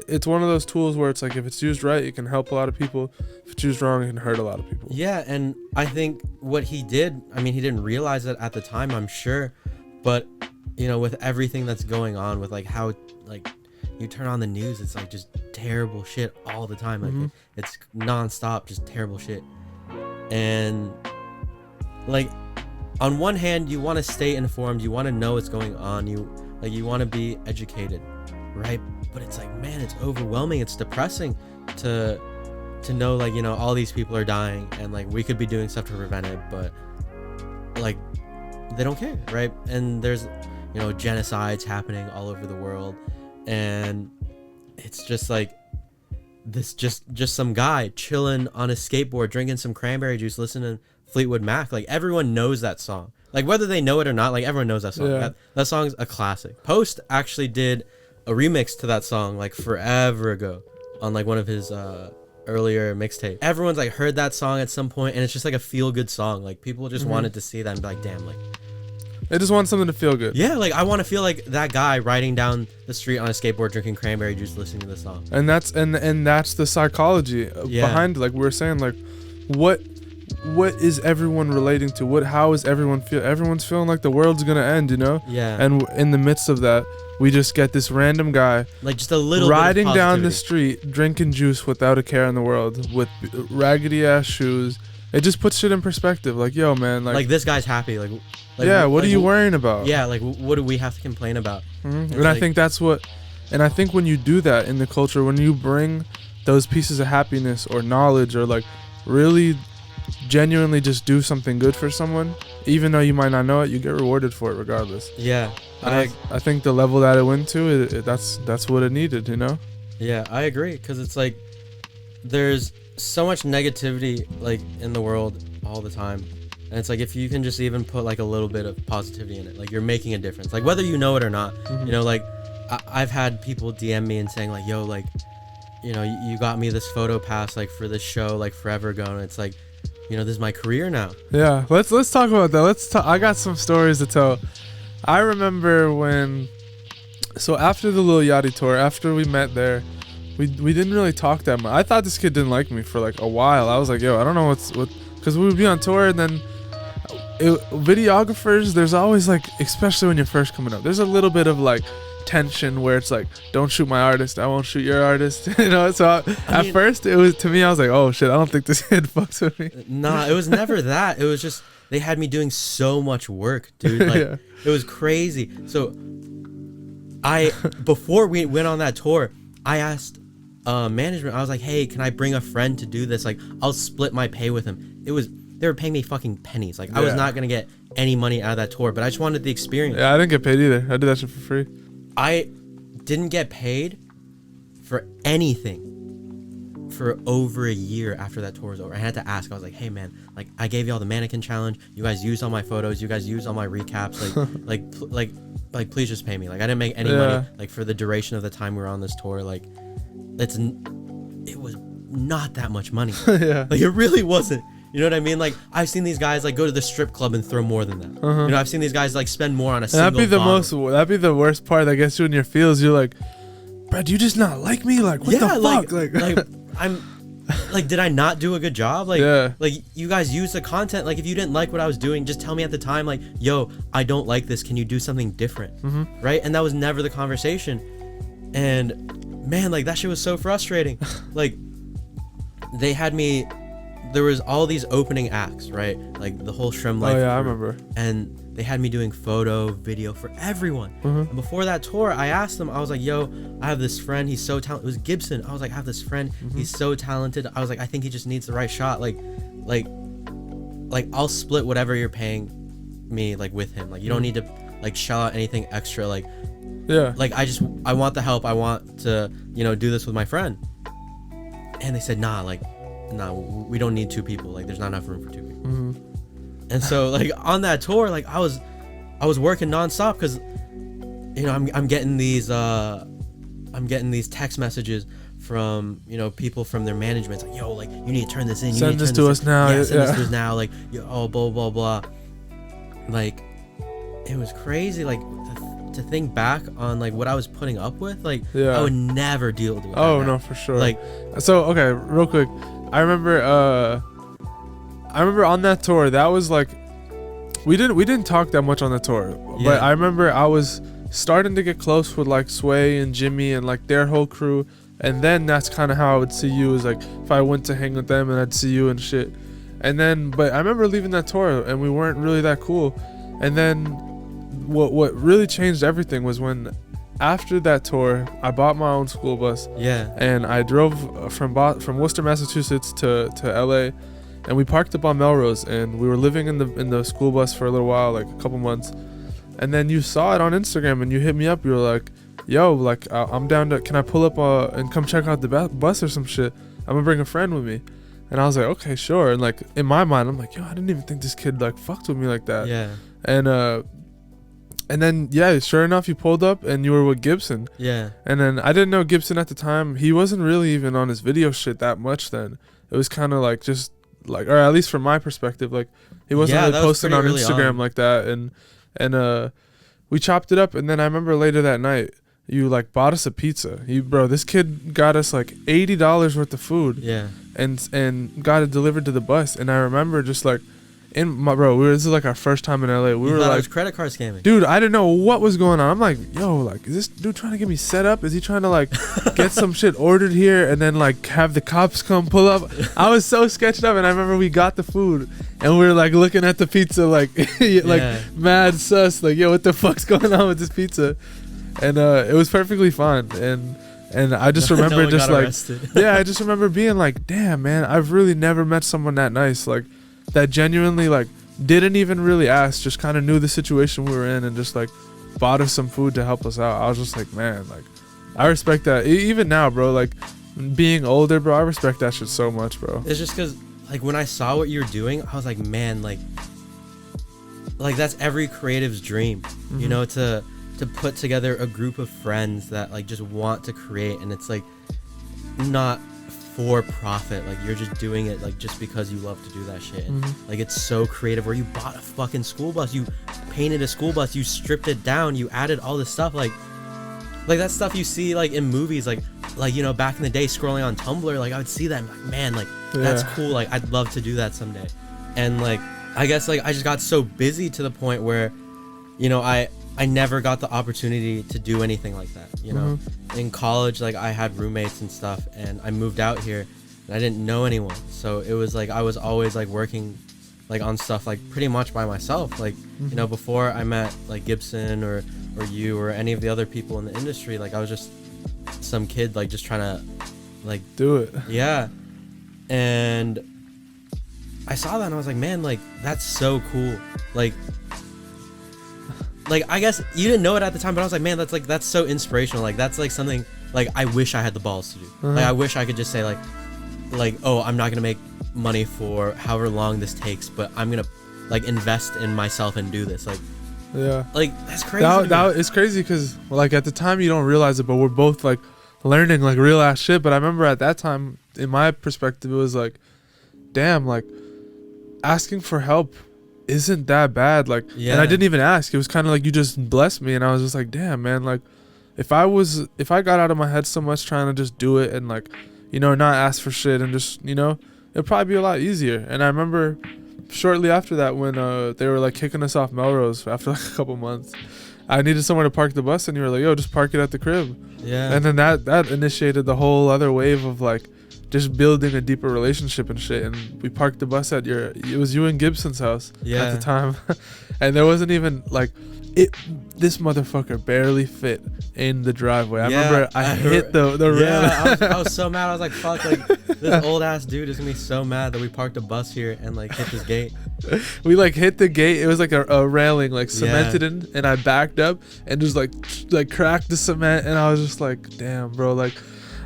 it's one of those tools where it's like, if it's used right, it can help a lot of people. If it's used wrong, it can hurt a lot of people. Yeah, and I think what he did, I mean, he didn't realize it at the time, I'm sure, but you know, with everything that's going on, with like how like you turn on the news, it's like just terrible shit all the time. Like it's nonstop, just terrible shit. And like, on one hand, you want to stay informed, you want to know what's going on, you want to be educated, right? But it's like, man, it's overwhelming, it's depressing to know, like, you know, all these people are dying, and like we could be doing stuff to prevent it, but like they don't care, right? And there's, you know, genocides happening all over the world, and it's just like this just some guy chilling on a skateboard drinking some cranberry juice listening to Fleetwood Mac. Like, everyone knows that song, like whether they know it or not, like everyone knows that song. Yeah. That song's a classic. Post actually did a remix to that song like forever ago on like one of his earlier mixtape. Everyone's like heard that song at some point, and it's just like a feel good song. Like, people just wanted to see that and be like, damn, like They just want something to feel good. yeah, like I want to feel like that guy riding down the street on a skateboard drinking cranberry juice listening to the song. And that's the psychology behind, like we were saying, like what is everyone relating to? How is everyone feel? Everyone's feeling like the world's gonna end, you know? Yeah. And in the midst of that, we just get this random guy Like, just a little riding bit of down the positivity. street drinking juice without a care in the world with raggedy ass shoes. It just puts shit in perspective. Like, yo, man, like this guy's happy. Like yeah, what are like, you worrying about? Yeah, like what do we have to complain about? And It's I like- think that's what, and I think when you do that in the culture, when you bring those pieces of happiness or knowledge, or like really genuinely just do something good for someone, even though you might not know it, you get rewarded for it regardless. Yeah, And I think the level that it went to, that's what it needed, you know? yeah, I agree, because it's like there's so much negativity like in the world all the time, and it's like if you can just even put like a little bit of positivity in it, like you're making a difference, like whether you know it or not. You know, like I've had people DM me and saying like, yo, like, you know, you got me this photo pass like for this show like forever ago, and it's like, you know, this is my career now. Yeah, let's talk about that. I got some stories to tell. I remember so after the Lil Yachty tour, after we met there, we didn't really talk that much. I thought this kid didn't like me for like a while. I was like, yo, I don't know because we would be on tour, and then videographers, there's always like, especially when you're first coming up, there's a little bit of like tension where it's like, don't shoot my artist, I won't shoot your artist. You know, so at first it was, to me, I was like, oh shit, I don't think this kid fucks with me. Nah, it was never that. It was just they had me doing so much work, dude. Like Yeah. It was crazy. So before we went on that tour, I asked management, I was like, hey, can I bring a friend to do this? Like, I'll split my pay with him. They were paying me fucking pennies. Like, I was not gonna get any money out of that tour, but I just wanted the experience. Yeah, I didn't get paid either. I did that shit for free. I didn't get paid for anything for over a year after that tour was over. I had to ask. I was like, hey man, like I gave y'all the mannequin challenge. You guys used all my photos. You guys used all my recaps. Like please just pay me. Like, I didn't make any money like for the duration of the time we were on this tour. Like, it was not that much money. Yeah. Like, it really wasn't. You know what I mean? Like, I've seen these guys like go to the strip club and throw more than that. You know, I've seen these guys like spend more on a single That'd be the worst part that gets you in your feels. You're like, bro, do you just not like me? Like, what the fuck? Like I'm like, did I not do a good job? Like, like you guys use the content. Like, if you didn't like what I was doing, just tell me at the time, like, yo, I don't like this. Can you do something different? Right? And that was never the conversation. And man, like, that shit was so frustrating. Like, they had me, there was all these opening acts, right? Like the whole Shrem Life. Oh yeah, I crew. remember. And they had me doing photo, video for everyone. And before that tour, I asked them, I was like, yo, I have this friend, he's so talented. It was Gibson. I was like, I have this friend, he's so talented. I was like, I think he just needs the right shot. Like I'll split whatever you're paying me, like, with him. Like, you don't need to like shell out anything extra. Like, like I want the help. I want to, you know, do this with my friend. And they said, nah, we don't need two people. Like, there's not enough room for two people. And so, like, on that tour, like, I was working nonstop because, you know, I'm getting these text messages from, you know, people from their management. It's like, yo, like, you need to turn this in. Send this to us now. Yeah, send this to us now. Like, yo, blah blah blah. Like, it was crazy. Like, to think back on like what I was putting up with. Like, I would never deal with that. Oh no, for sure. Like, so okay, real quick, I remember on that tour, that was like, we didn't talk that much on the tour, but I remember I was starting to get close with like Sway and Jimmy and like their whole crew, and then that's kind of how I would see you, is like if I went to hang with them and I'd see you and shit. And then, but I remember leaving that tour and we weren't really that cool. And then what really changed everything was when after that tour, I bought my own school bus. Yeah. And I drove from Worcester, Massachusetts to LA, and we parked up on Melrose, and we were living in the school bus for a little while, like a couple months. And then you saw it on Instagram and you hit me up. You were like, yo, like I'm down to, can I pull up and come check out the bus or some shit? I'm gonna bring a friend with me. And I was like, okay, sure. And like in my mind, I'm like, yo, I didn't even think this kid like fucked with me like that. Yeah. And then yeah, sure enough, you pulled up and you were with Gibson. Yeah. And then I didn't know Gibson at the time. He wasn't really even on his video shit that much then. It was kind of like just like, or at least from my perspective, like he wasn't really posting on Instagram like that. And we chopped it up. And then I remember later that night, you like bought us a pizza. Bro, this kid got us like $80 worth of food. Yeah. And got it delivered to the bus. And I remember just like, this is like our first time in LA. We were like, it was credit card scamming. Dude, I didn't know what was going on. I'm like, yo, like, is this dude trying to get me set up? Is he trying to like get some shit ordered here and then like have the cops come pull up? I was so sketched up, and I remember we got the food and we were like looking at the pizza like mad sus, like, yo, what the fuck's going on with this pizza? And it was perfectly fine. And I just remember just like I just remember being like, damn, man, I've really never met someone that nice, like that genuinely like didn't even really ask, just kind of knew the situation we were in and just like bought us some food to help us out. I was just like, man, like I respect that. Even now, bro, like being older, bro, I respect that shit so much, bro. It's just because like when I saw what you were doing, I was like, man, like that's every creative's dream, you know, to put together a group of friends that like just want to create, and it's like not for profit, like you're just doing it like just because you love to do that shit. And like it's so creative, where you bought a fucking school bus, you painted a school bus, you stripped it down, you added all this stuff, like that stuff you see like in movies, like you know, back in the day scrolling on Tumblr, like I would see that and be like, man, like that's cool, like I'd love to do that someday. And like I guess like I just got so busy to the point where, you know, I never got the opportunity to do anything like that, you know. In college, like I had roommates and stuff, and I moved out here and I didn't know anyone, so it was like I was always like working like on stuff like pretty much by myself, like you know, before I met like Gibson or you or any of the other people in the industry, like I was just some kid like just trying to like do it. Yeah. And I saw that and I was like, man, like that's so cool. Like I guess you didn't know it at the time, but I was like, man, that's so inspirational. Like that's like something like I wish I had the balls to do. Like I wish I could just say like, oh, I'm not gonna make money for however long this takes, but I'm gonna like invest in myself and do this. Like, yeah, like that's crazy. That it's crazy because like at the time you don't realize it, but we're both like learning like real ass shit. But I remember at that time, in my perspective, it was like, damn, like asking for help isn't that bad, like, and I didn't even ask. It was kind of like you just blessed me, and I was just like, damn, man, like if I got out of my head so much trying to just do it and like, you know, not ask for shit and just, you know, it'd probably be a lot easier. And I remember shortly after that, when they were like kicking us off Melrose after like a couple months, I needed somewhere to park the bus, and you were like, yo, just park it at the crib. Yeah. And then that initiated the whole other wave of like just building a deeper relationship and shit. And we parked the bus at it was you and Gibson's house at the time. And there wasn't even like this motherfucker barely fit in the driveway. I remember I hit the rail. I was so mad. I was like, fuck, like this old ass dude is gonna be so mad that we parked a bus here and like hit this gate. We like hit the gate. It was like a railing like cemented in, and I backed up and just like cracked the cement, and I was just like, damn, bro, like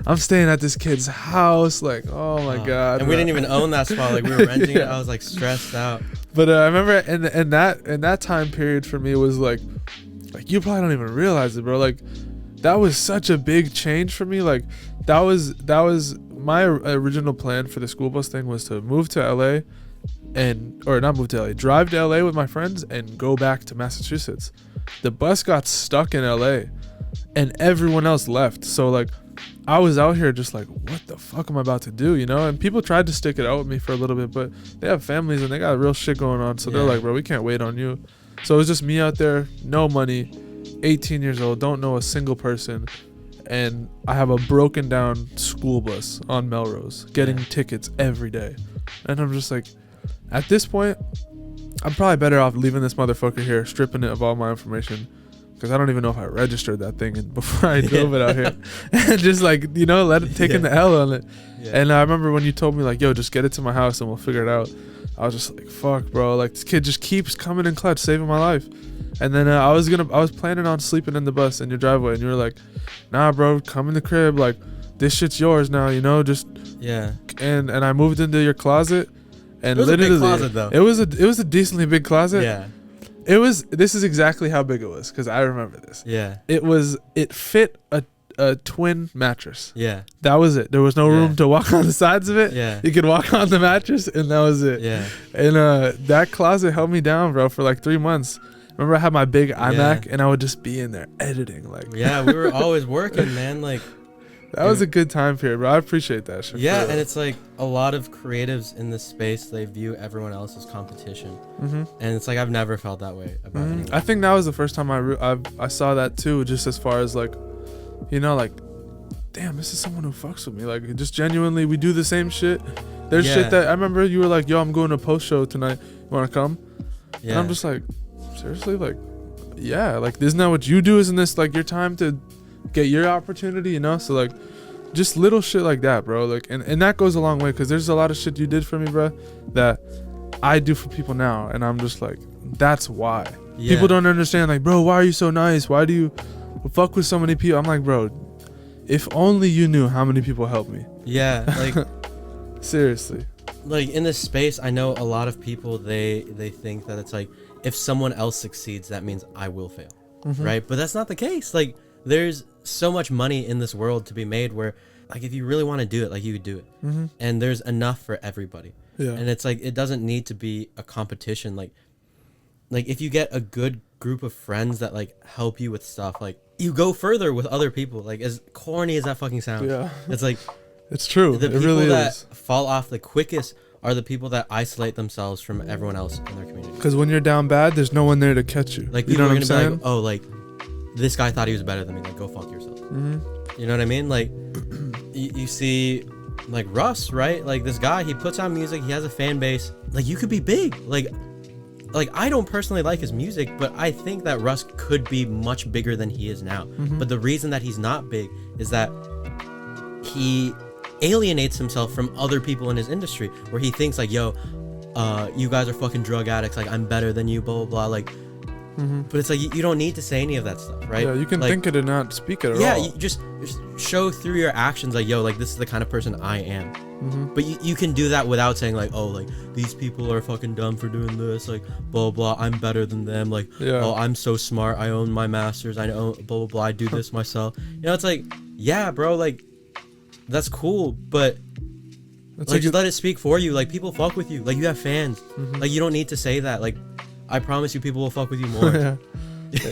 I'm staying at this kid's house, like, oh my god. And we didn't even own that spot, like we were renting it. I was like stressed out. But I remember in that time period for me was like you probably don't even realize it, bro. Like that was such a big change for me. Like that was my original plan for the school bus thing, was to move to LA drive to LA with my friends and go back to Massachusetts. The bus got stuck in LA and everyone else left. So like I was out here just like, what the fuck am I about to do, you know? And people tried to stick it out with me for a little bit, but they have families and they got real shit going on. So they're like, bro, we can't wait on you. So it was just me out there, no money, 18 years old, don't know a single person. And I have a broken down school bus on Melrose, getting tickets every day. And I'm just like, At this point, I'm probably better off leaving this motherfucker here, stripping it of all my information, because I don't even know if I registered that thing before I drove it out here. And just like, you know, taking the L on it. Yeah. And I remember when you told me like, yo, just get it to my house and we'll figure it out. I was just like, fuck, bro. Like, this kid just keeps coming in clutch, saving my life. And then I was planning on sleeping in the bus in your driveway, and you were like, nah, bro, come in the crib. Like, this shit's yours now, you know, just. Yeah. And I moved into your closet. And it was literally, a big closet, though. It was a decently big closet. Yeah. This is exactly how big it was, because I remember this. Yeah. It fit a twin mattress. Yeah. That was it. There was no room to walk on the sides of it. Yeah. You could walk on the mattress, and that was it. Yeah. And that closet held me down, bro, for like 3 months. Remember, I had my big iMac, and I would just be in there editing. Like. Yeah, we were always working, man. Like. That was a good time period, bro. I appreciate that shit. Yeah, and it's like a lot of creatives in this space, they view everyone else as competition. Mm-hmm. And it's like I've never felt that way about anyone. I think that was the first time I saw that too, just as far as like, you know, like, damn, this is someone who fucks with me. Like, just genuinely, we do the same shit. There's shit that I remember you were like, yo, I'm going to a post show tonight. You want to come? Yeah. And I'm just like, seriously? Like, yeah. Like, isn't that what you do? Isn't this like your time to get your opportunity, you know? So like, just little shit like that, bro. Like, and that goes a long way, because there's a lot of shit you did for me, bro, that I do for people now, and I'm just like, that's why. People don't understand, like, bro, why are you so nice? Why do you fuck with so many people? I'm like, bro, if only you knew how many people helped me. Yeah, like seriously. Like, in this space, I know a lot of people, they think that it's like, if someone else succeeds, that means I will fail. Mm-hmm. Right? But that's not the case. Like, there's so much money in this world to be made where, like, if you really want to do it, like, you could do it. Mm-hmm. And there's enough for everybody. Yeah. And it's like, it doesn't need to be a competition. Like if you get a good group of friends that like help you with stuff, like, you go further with other people. Like, as corny as that fucking sounds, it's like, it's true. The people really that is. fall off the quickest are the people that isolate themselves from everyone else in their community. Because when you're down bad, there's no one there to catch you. Like, you people know are what I'm gonna saying? be like, oh, like, this guy thought he was better than me. Like, go fuck yourself. Mm-hmm. You know what I mean? Like, you see, like, Russ, right? Like, this guy, he puts out music. He has a fan base. Like, you could be big. Like I don't personally like his music, but I think that Russ could be much bigger than he is now. Mm-hmm. But the reason that he's not big is that he alienates himself from other people in his industry, where he thinks like, yo, you guys are fucking drug addicts. Like, I'm better than you, blah, blah, blah. Like, but it's like, you don't need to say any of that stuff, right? Yeah, you can like, think it and not speak it at all. Yeah, you just show through your actions, like, yo, like, this is the kind of person I am. But you can do that without saying like, oh, like, these people are fucking dumb for doing this, like, blah, blah, I'm better than them, like, oh, I'm so smart, I own my masters, I know, blah, blah, blah, I do this myself. You know, it's like, yeah, bro, like, that's cool, but like, just let it speak for you. Like, people fuck with you, like, you have fans. Like, you don't need to say that. Like, I promise you, people will fuck with you more.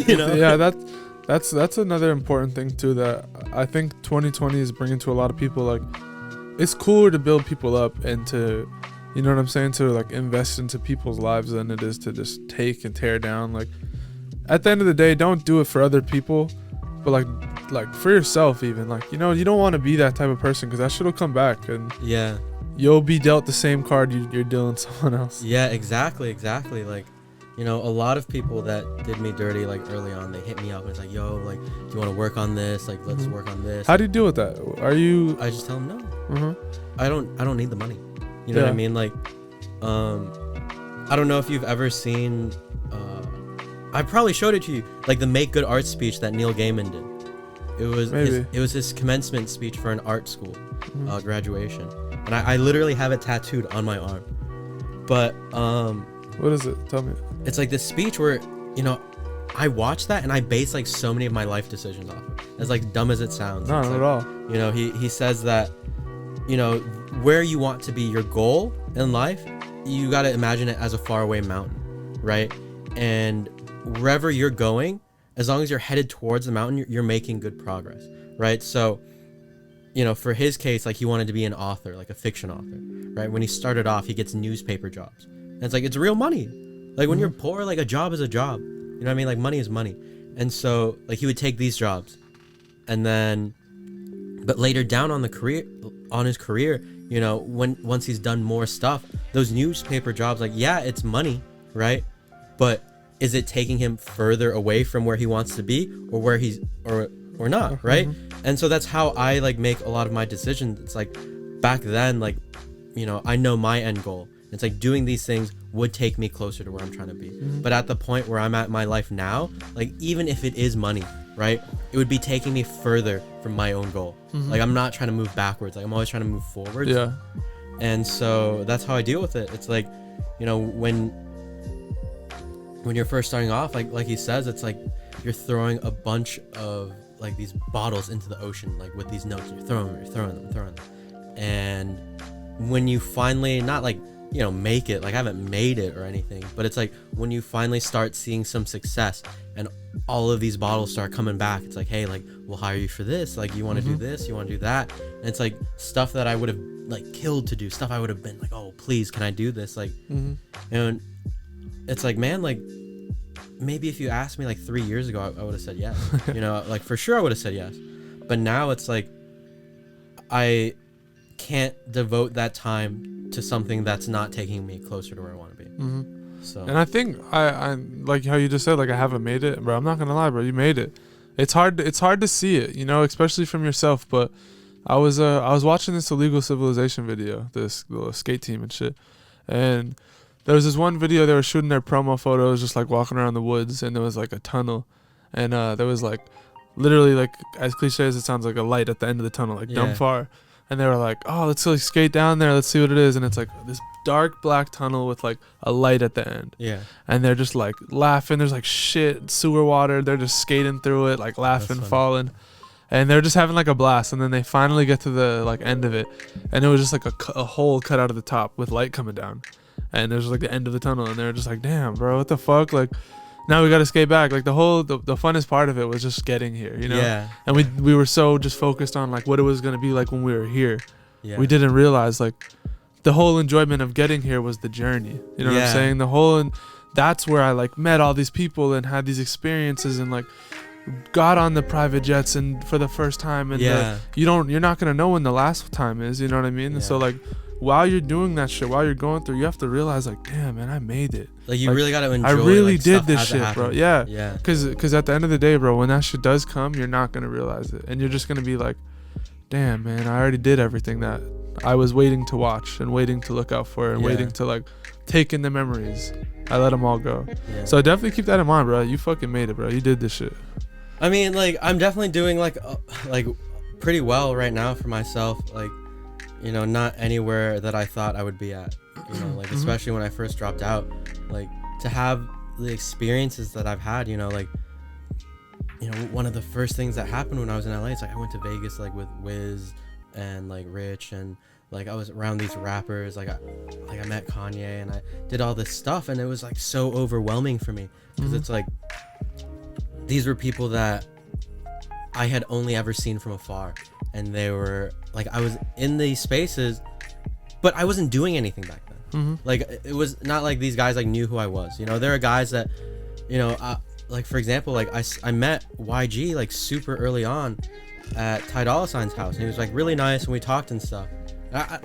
You know? Yeah, that's another important thing too, that I think 2020 is bringing to a lot of people. Like, it's cooler to build people up and to, you know what I'm saying, to like invest into people's lives than it is to just take and tear down. Like, at the end of the day, don't do it for other people, but like for yourself even. Like, you know, you don't want to be that type of person, because that shit will come back, and you'll be dealt the same card you're dealing someone else. Yeah, exactly. Like, you know, a lot of people that did me dirty, like, early on, they hit me up and it's like, yo, like, do you want to work on this? Like, let's work on this. How do you deal with that? I just tell them no. I don't need the money. You know what I mean? Like, I don't know if you've ever seen, I probably showed it to you, like, the Make Good Art speech that Neil Gaiman did. It was his commencement speech for an art school graduation. And I literally have it tattooed on my arm. But, what is it? Tell me. It's like this speech where, you know, I watch that and I base like so many of my life decisions off of it. As like dumb as it sounds. Not at all. You know, he says that, you know, where you want to be, your goal in life, you got to imagine it as a faraway mountain, right? And wherever you're going, as long as you're headed towards the mountain, you're making good progress, right? So, you know, for his case, like, he wanted to be an author, like a fiction author, right? When he started off, he gets newspaper jobs. And it's like, it's real money. Like, when you're poor, like, a job is a job. You know what I mean? Like, money is money. And so, like, he would take these jobs. And then, but later down on his career, you know, once he's done more stuff, those newspaper jobs, like, yeah, it's money, right? But is it taking him further away from where he wants to be, or where he's or not, right? And so that's how I like make a lot of my decisions. It's like back then, like, you know, I know my end goal. It's like doing these things would take me closer to where I'm trying to be. But at the point where I'm at my life now, like, even if it is money, right, it would be taking me further from my own goal. Like, I'm not trying to move backwards. Like, I'm always trying to move forwards. Yeah. And so that's how I deal with it. It's like, you know, when you're first starting off, like he says, it's like you're throwing a bunch of like these bottles into the ocean, like with these notes. You're throwing them. And when you finally, not like, you know, make it, like I haven't made it or anything, but it's like when you finally start seeing some success and all of these bottles start coming back, it's like, hey, like, we'll hire you for this, like, you want to do this, you want to do that. And it's like stuff that I would have like killed to do, stuff I would have been like, oh, please, can I do this? Like, and it's like, man, like, maybe if you asked me like 3 years ago, I would have said yes. You know, like, for sure I would have said yes. But now it's like I can't devote that time to something that's not taking me closer to where I want to be. So, and I think I like how you just said, like, I haven't made it, bro. I'm not gonna lie, bro. You made it. It's hard to see it, you know, especially from yourself. But I was watching this Illegal Civilization video, this little skate team and shit, and there was this one video they were shooting their promo photos, just like walking around the woods, and there was like a tunnel, and there was like literally, like, as cliche as it sounds, like a light at the end of the tunnel, like dumb far. And they were like, oh, let's like skate down there, let's see what it is. And it's like this dark black tunnel with like a light at the end. Yeah. And they're just like laughing. There's like shit, sewer water. They're just skating through it, like laughing, falling. And they're just having like a blast. And then they finally get to the like end of it. And it was just like a hole cut out of the top with light coming down. And there's like the end of the tunnel. And they're just like, damn, bro, what the fuck? Like, now we got to skate back. Like, the funnest part of it was just getting here, you know? Yeah. And we were so just focused on like what it was going to be like when we were here. Yeah. We didn't realize like the whole enjoyment of getting here was the journey. You know what I'm saying? And that's where I like met all these people and had these experiences and like got on the private jets and for the first time. And you're not going to know when the last time is, you know what I mean? And so like, while you're doing that shit, while you're going through, you have to realize like, damn, man, I made it. Like, you really got to enjoy. I really like, did this shit, bro. Yeah. Yeah. Because at the end of the day, bro, when that shit does come, you're not gonna realize it, and you're just gonna be like, damn, man, I already did everything that I was waiting to watch and waiting to look out for and waiting to like take in the memories. I let them all go. Yeah. So definitely keep that in mind, bro. You fucking made it, bro. You did this shit. I mean, like, I'm definitely doing like pretty well right now for myself. Like, you know, not anywhere that I thought I would be at, you know, like, especially when I first dropped out, like, to have the experiences that I've had, you know, like, you know, one of the first things that happened when I was in LA, it's like I went to Vegas, like, with Wiz and like Rich, and like I was around these rappers, like I met Kanye and I did all this stuff, and it was like so overwhelming for me because it's like these were people that I had only ever seen from afar, and they were like, I was in these spaces, but I wasn't doing anything back then. Like, it was not like these guys like knew who I was, you know. There are guys that, you know, like, for example, like I met YG like super early on at Ty Dolla $ign's house, and he was like really nice, and we talked and stuff.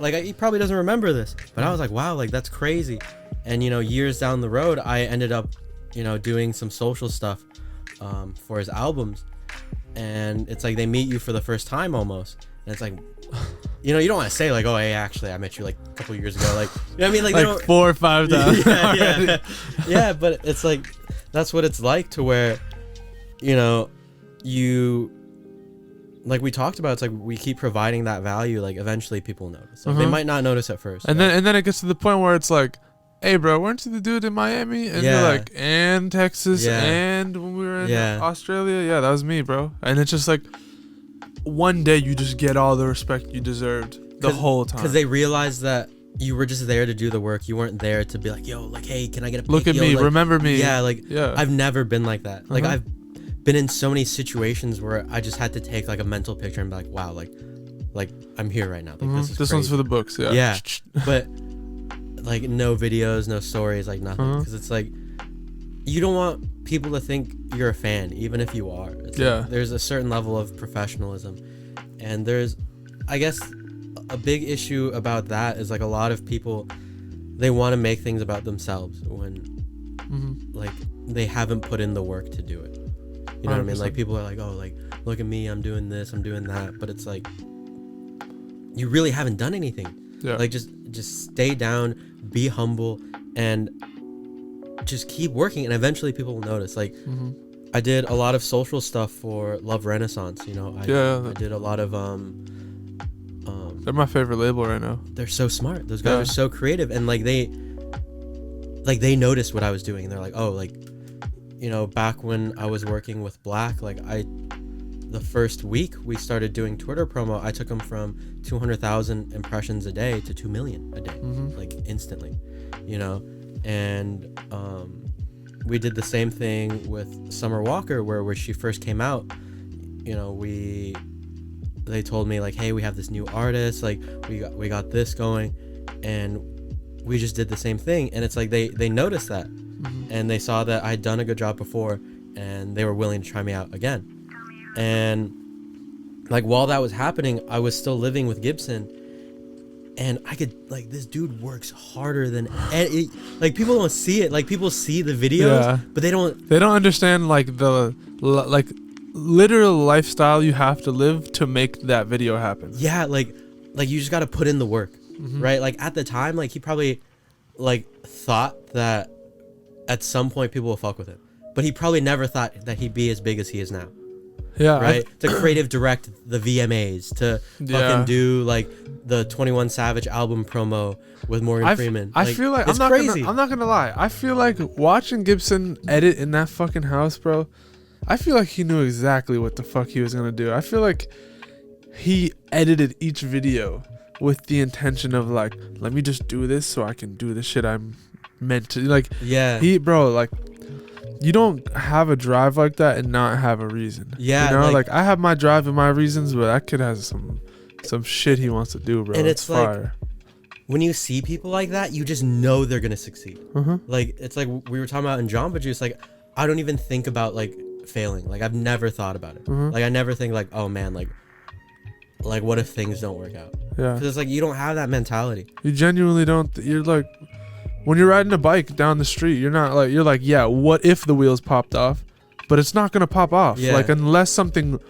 He probably doesn't remember this, but I was like, wow, like, that's crazy. And, you know, years down the road, I ended up, you know, doing some social stuff for his albums. And it's like they meet you for the first time almost, and it's like, you know, you don't want to say like, oh, hey, actually I met you like a couple years ago, like, you know what I mean, like 4 or 5 times. Yeah, but it's like that's what it's like, to where, you know, you, like we talked about, it's like we keep providing that value, like eventually people notice. Like, they might not notice at first, and then it gets to the point where it's like, hey, bro, weren't you the dude in Miami? And you're like, and Texas, and when we were in Australia, that was me, bro. And it's just like, one day you just get all the respect you deserved the whole time. Because they realize that you were just there to do the work. You weren't there to be like, yo, like, hey, can I get a pic? Look at me, like, remember me. Yeah, like, I've never been like that. Like, I've been in so many situations where I just had to take like a mental picture and be like, wow, like I'm here right now. Like, this one's for the books. Yeah. But like, no videos, no stories, like nothing, because it's like, you don't want people to think you're a fan, even if you are. It's like, there's a certain level of professionalism, and there's, I guess, a big issue about that is like a lot of people they want to make things about themselves when like they haven't put in the work to do it. You know what I mean? Like people are like, oh, like look at me, I'm doing this, I'm doing that, but it's like you really haven't done anything. Yeah. Like just stay down, be humble, and just keep working, and eventually people will notice. Like I did a lot of social stuff for Love Renaissance, you know. I did a lot of they're my favorite label right now. They're so smart. Those guys are so creative, and like they noticed what I was doing, and they're like, oh, like, you know, back when I was working with Black, like the first week we started doing Twitter promo, I took them from 200,000 impressions a day to 2 million a day, like instantly, you know. And we did the same thing with Summer Walker, where she first came out, you know, they told me like, hey, we have this new artist, like we got this going, and we just did the same thing. And it's like they noticed that, and they saw that I'd done a good job before, and they were willing to try me out again. And like while that was happening, I was still living with Gibson, and I could, like, this dude works harder than like people don't see it. Like people see the videos, but they don't understand like the like literal lifestyle you have to live to make that video happen. Yeah, like you just got to put in the work, right? Like at the time, like he probably like thought that at some point people will fuck with him, but he probably never thought that he'd be as big as he is now. Yeah, right. To creative direct the VMAs, to fucking do like the 21 Savage album promo with Morgan Freeman. I feel like I'm not gonna lie. I feel like watching Gibson edit in that fucking house, bro. I feel like he knew exactly what the fuck he was gonna do. I feel like he edited each video with the intention of like, let me just do this so I can do the shit I'm meant to. Like, like, you don't have a drive like that and not have a reason. Yeah, you know, like I have my drive and my reasons, but that kid has some shit he wants to do, bro. And it's like, fire. When you see people like that, you just know they're gonna succeed. Like it's like we were talking about in Jamba Juice. Like I don't even think about like failing. Like I've never thought about it. Like I never think like, oh man, like what if things don't work out? Yeah, because it's like you don't have that mentality. You genuinely don't. You're like, when you're riding a bike down the street, you're like, yeah, what if the wheels popped off? But it's not gonna pop off. Yeah. Like unless something,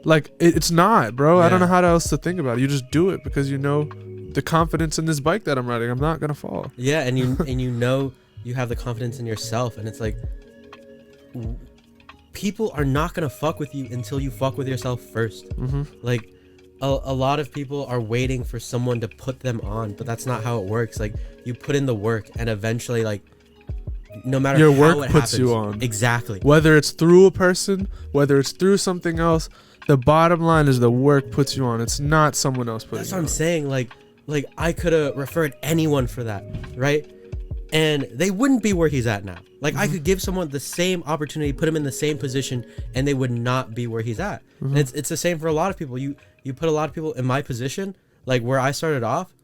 like it's not, bro. Yeah. I don't know how else to think about it. You just do it because you know the confidence in this bike that I'm riding. I'm not gonna fall. Yeah, and you know you have the confidence in yourself, and it's like people are not gonna fuck with you until you fuck with yourself first. Like a lot of people are waiting for someone to put them on, but that's not how it works. Like you put in the work, and eventually, like, no matter your how work it puts happens, you on. Exactly. Whether it's through a person, whether it's through something else, the bottom line is the work puts you on. It's not someone else putting you on. That's what I'm saying. Like I could have referred anyone for that, right? And they wouldn't be where he's at now. Like I could give someone the same opportunity, put him in the same position, and they would not be where he's at. And it's the same for a lot of people. You put a lot of people in my position, like where I started off.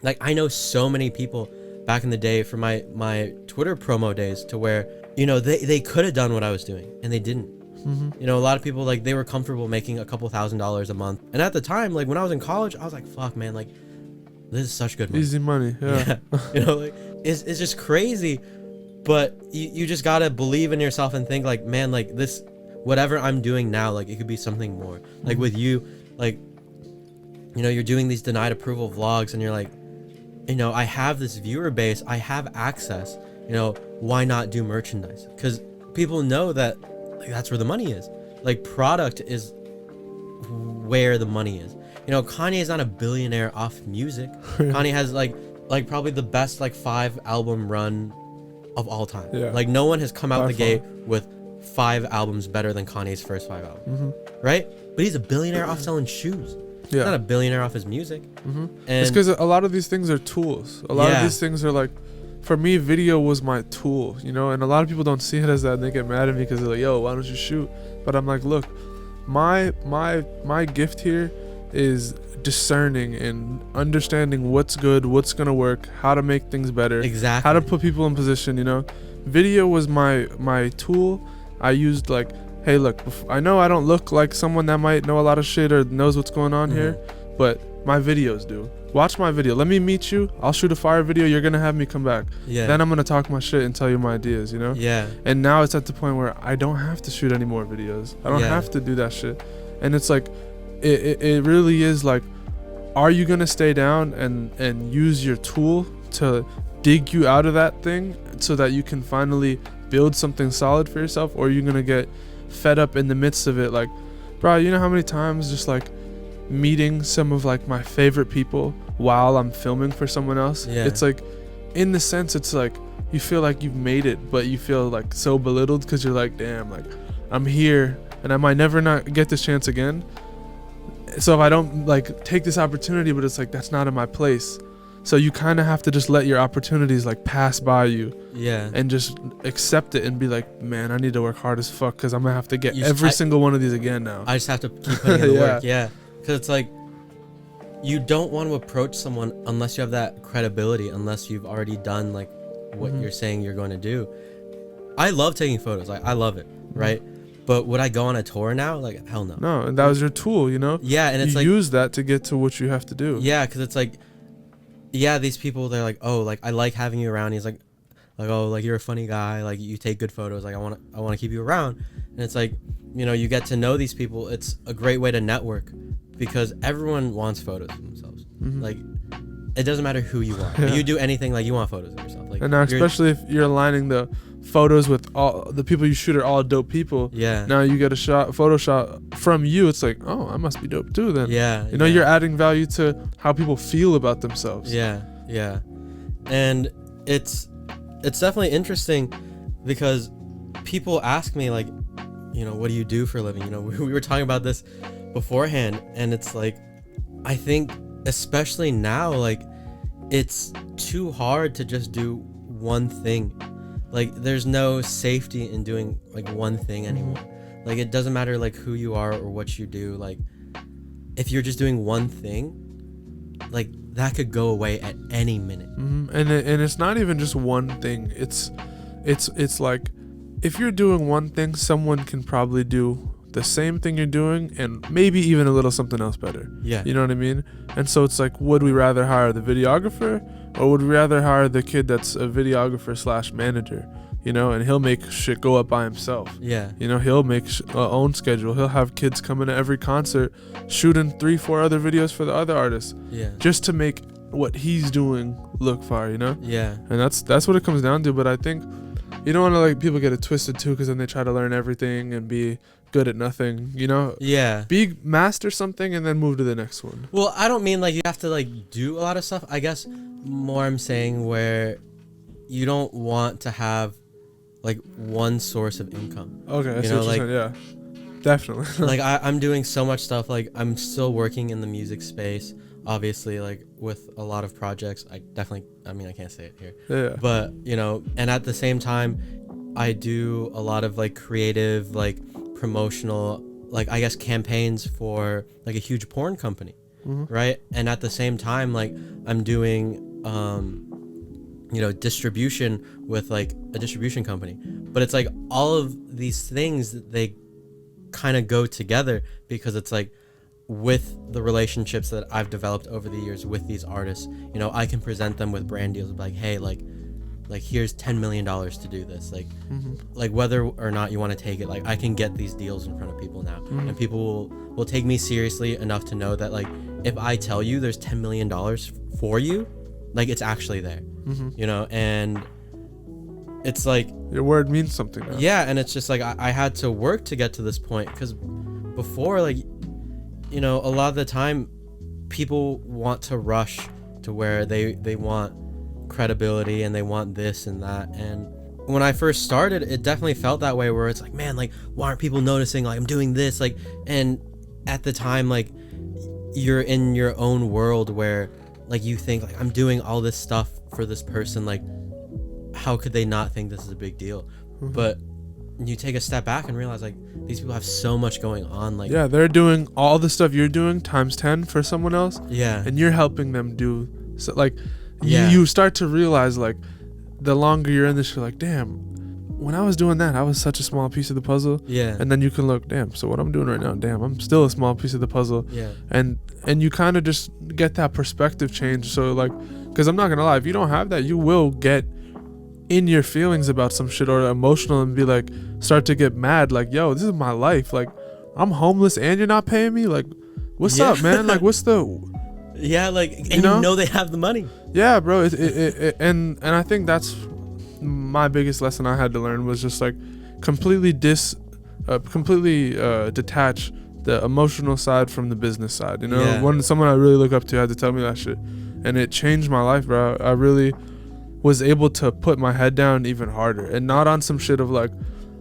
Like I know so many people back in the day from my Twitter promo days, to where, you know, they could have done what I was doing and they didn't. You know, a lot of people, like, they were comfortable making a couple $1,000s a month. And at the time, like when I was in college, I was like, fuck man, like this is such good money. Easy money. Yeah. You know, like it's just crazy. But you just gotta believe in yourself and think like, man, like this, whatever I'm doing now, like it could be something more. Like with you, like, you know, you're doing these denied approval vlogs, and you're like, you know, I have this viewer base, I have access, you know, why not do merchandise? Because people know that, like, that's where the money is. Like product is where the money is. You know, Kanye is not a billionaire off music. Kanye has like probably the best like 5 album run of all time. Yeah. Like no one has come out the gate with 5 albums better than Kanye's first 5 albums. Right? But he's a billionaire off selling shoes. Yeah. He's not a billionaire off his music. And it's because a lot of these things are tools. A lot of these things are like, for me, video was my tool, you know, and a lot of people don't see it as that, and they get mad at me because they're like, yo, why don't you shoot? But I'm like, look, my gift here is discerning and understanding what's good, what's gonna work, how to make things better, how to put people in position. You know, video was my tool. I used like, hey, look, I know I don't look like someone that might know a lot of shit or knows what's going on here, but my videos do. Watch my video. Let me meet you. I'll shoot a fire video. You're gonna have me come back. Yeah. Then I'm gonna talk my shit and tell you my ideas. You know. Yeah. And now it's at the point where I don't have to shoot any more videos. I don't have to do that shit. And it's like, it really is like, are you gonna stay down and use your tool to dig you out of that thing so that you can finally build something solid for yourself, or are you gonna get fed up in the midst of it? Like, bro, you know how many times just like meeting some of like my favorite people while I'm filming for someone else, it's like, in the sense, it's like you feel like you've made it, but you feel like so belittled because you're like, damn, like I'm here and I might never not get this chance again. So if I don't like take this opportunity, but it's like that's not in my place. So you kind of have to just let your opportunities like pass by you, and just accept it and be like, man, I need to work hard as fuck because I'm gonna have to get every single one of these again now. I just have to keep putting in the work, because it's like, you don't want to approach someone unless you have that credibility, unless you've already done like what you're saying you're going to do. I love taking photos, like I love it, right? But would I go on a tour now? Like, hell no. No, and that was your tool, you know? Yeah, and it's you like, use that to get to what you have to do. Yeah, because it's like, these people, they're like, oh, like I like having you around. He's like, oh, like you're a funny guy, like you take good photos, like I want to keep you around. And it's like, you know, you get to know these people. It's a great way to network because everyone wants photos of themselves. Like, it doesn't matter who you are. You do anything, like you want photos of yourself. Like, and now, especially if you're aligning the photos with all the people you shoot are all dope people. Yeah. Now you get a photo shot from you. It's like, oh, I must be dope too then. Yeah. You know, you're adding value to how people feel about themselves. Yeah. Yeah. And it's definitely interesting because people ask me like, you know, what do you do for a living? You know, we were talking about this beforehand, and it's like, I think especially now, like it's too hard to just do one thing. Like there's no safety in doing like one thing anymore. Like it doesn't matter like who you are or what you do. Like if you're just doing one thing, like that could go away at any minute. And it's not even just one thing. It's like if you're doing one thing, someone can probably do the same thing you're doing and maybe even a little something else better. Yeah. You know what I mean? And so it's like, would we rather hire the videographer or would we rather hire the kid that's a videographer / manager, you know, and he'll make shit go up by himself. Yeah. You know, he'll make own schedule. He'll have kids coming to every concert, shooting 3-4 other videos for the other artists. Yeah. Just to make what he's doing look fire, you know? Yeah. And that's what it comes down to. But I think you don't want to like people get it twisted too, because then they try to learn everything and be good at nothing, you know? Yeah. Master something and then move to the next one. Well, I don't mean like you have to like do a lot of stuff. I guess more I'm saying where you don't want to have like one source of income. Okay, you know, like yeah, definitely. Like I'm doing so much stuff. Like I'm still working in the music space, obviously, like with a lot of projects. I mean, I can't say it here. Yeah. But you know, and at the same time, I do a lot of like creative, like promotional, like I guess campaigns for like a huge porn company, right? And at the same time, like I'm doing you know, distribution with like a distribution company. But it's like all of these things, they kind of go together because it's like with the relationships that I've developed over the years with these artists, you know, I can present them with brand deals like, hey, like here's $10 million to do this, like whether or not you want to take it, like I can get these deals in front of people now, and people will take me seriously enough to know that like if I tell you there's $10 million for you, like it's actually there, you know. And it's like your word means something now. Yeah, and it's just like I had to work to get to this point, because before, like, you know, a lot of the time people want to rush to where they want credibility and they want this and that. And when I first started, it definitely felt that way, where it's like, man, like why aren't people noticing, like I'm doing this, like, and at the time, like you're in your own world where like you think like I'm doing all this stuff for this person, like how could they not think this is a big deal? But you take a step back and realize like these people have so much going on, like yeah, they're doing all the stuff you're doing times 10 for someone else. Yeah. And you're helping them do so, like you start to realize like the longer you're in this, you're like, damn, when I was doing that, I was such a small piece of the puzzle. Yeah. And then you can look, damn, so what I'm doing right now, damn, I'm still a small piece of the puzzle. Yeah. And you kind of just get that perspective change. So like, because I'm not gonna lie, if you don't have that, you will get in your feelings about some shit or emotional and be like, start to get mad, like, yo, this is my life, like, I'm homeless and you're not paying me, like, what's up, man? Like, what's the like, and you know they have the money. Yeah, bro. And I think that's my biggest lesson I had to learn, was just like completely detach the emotional side from the business side. You know, someone I really look up to had to tell me that shit, and it changed my life, bro. I really was able to put my head down even harder, and not on some shit of like,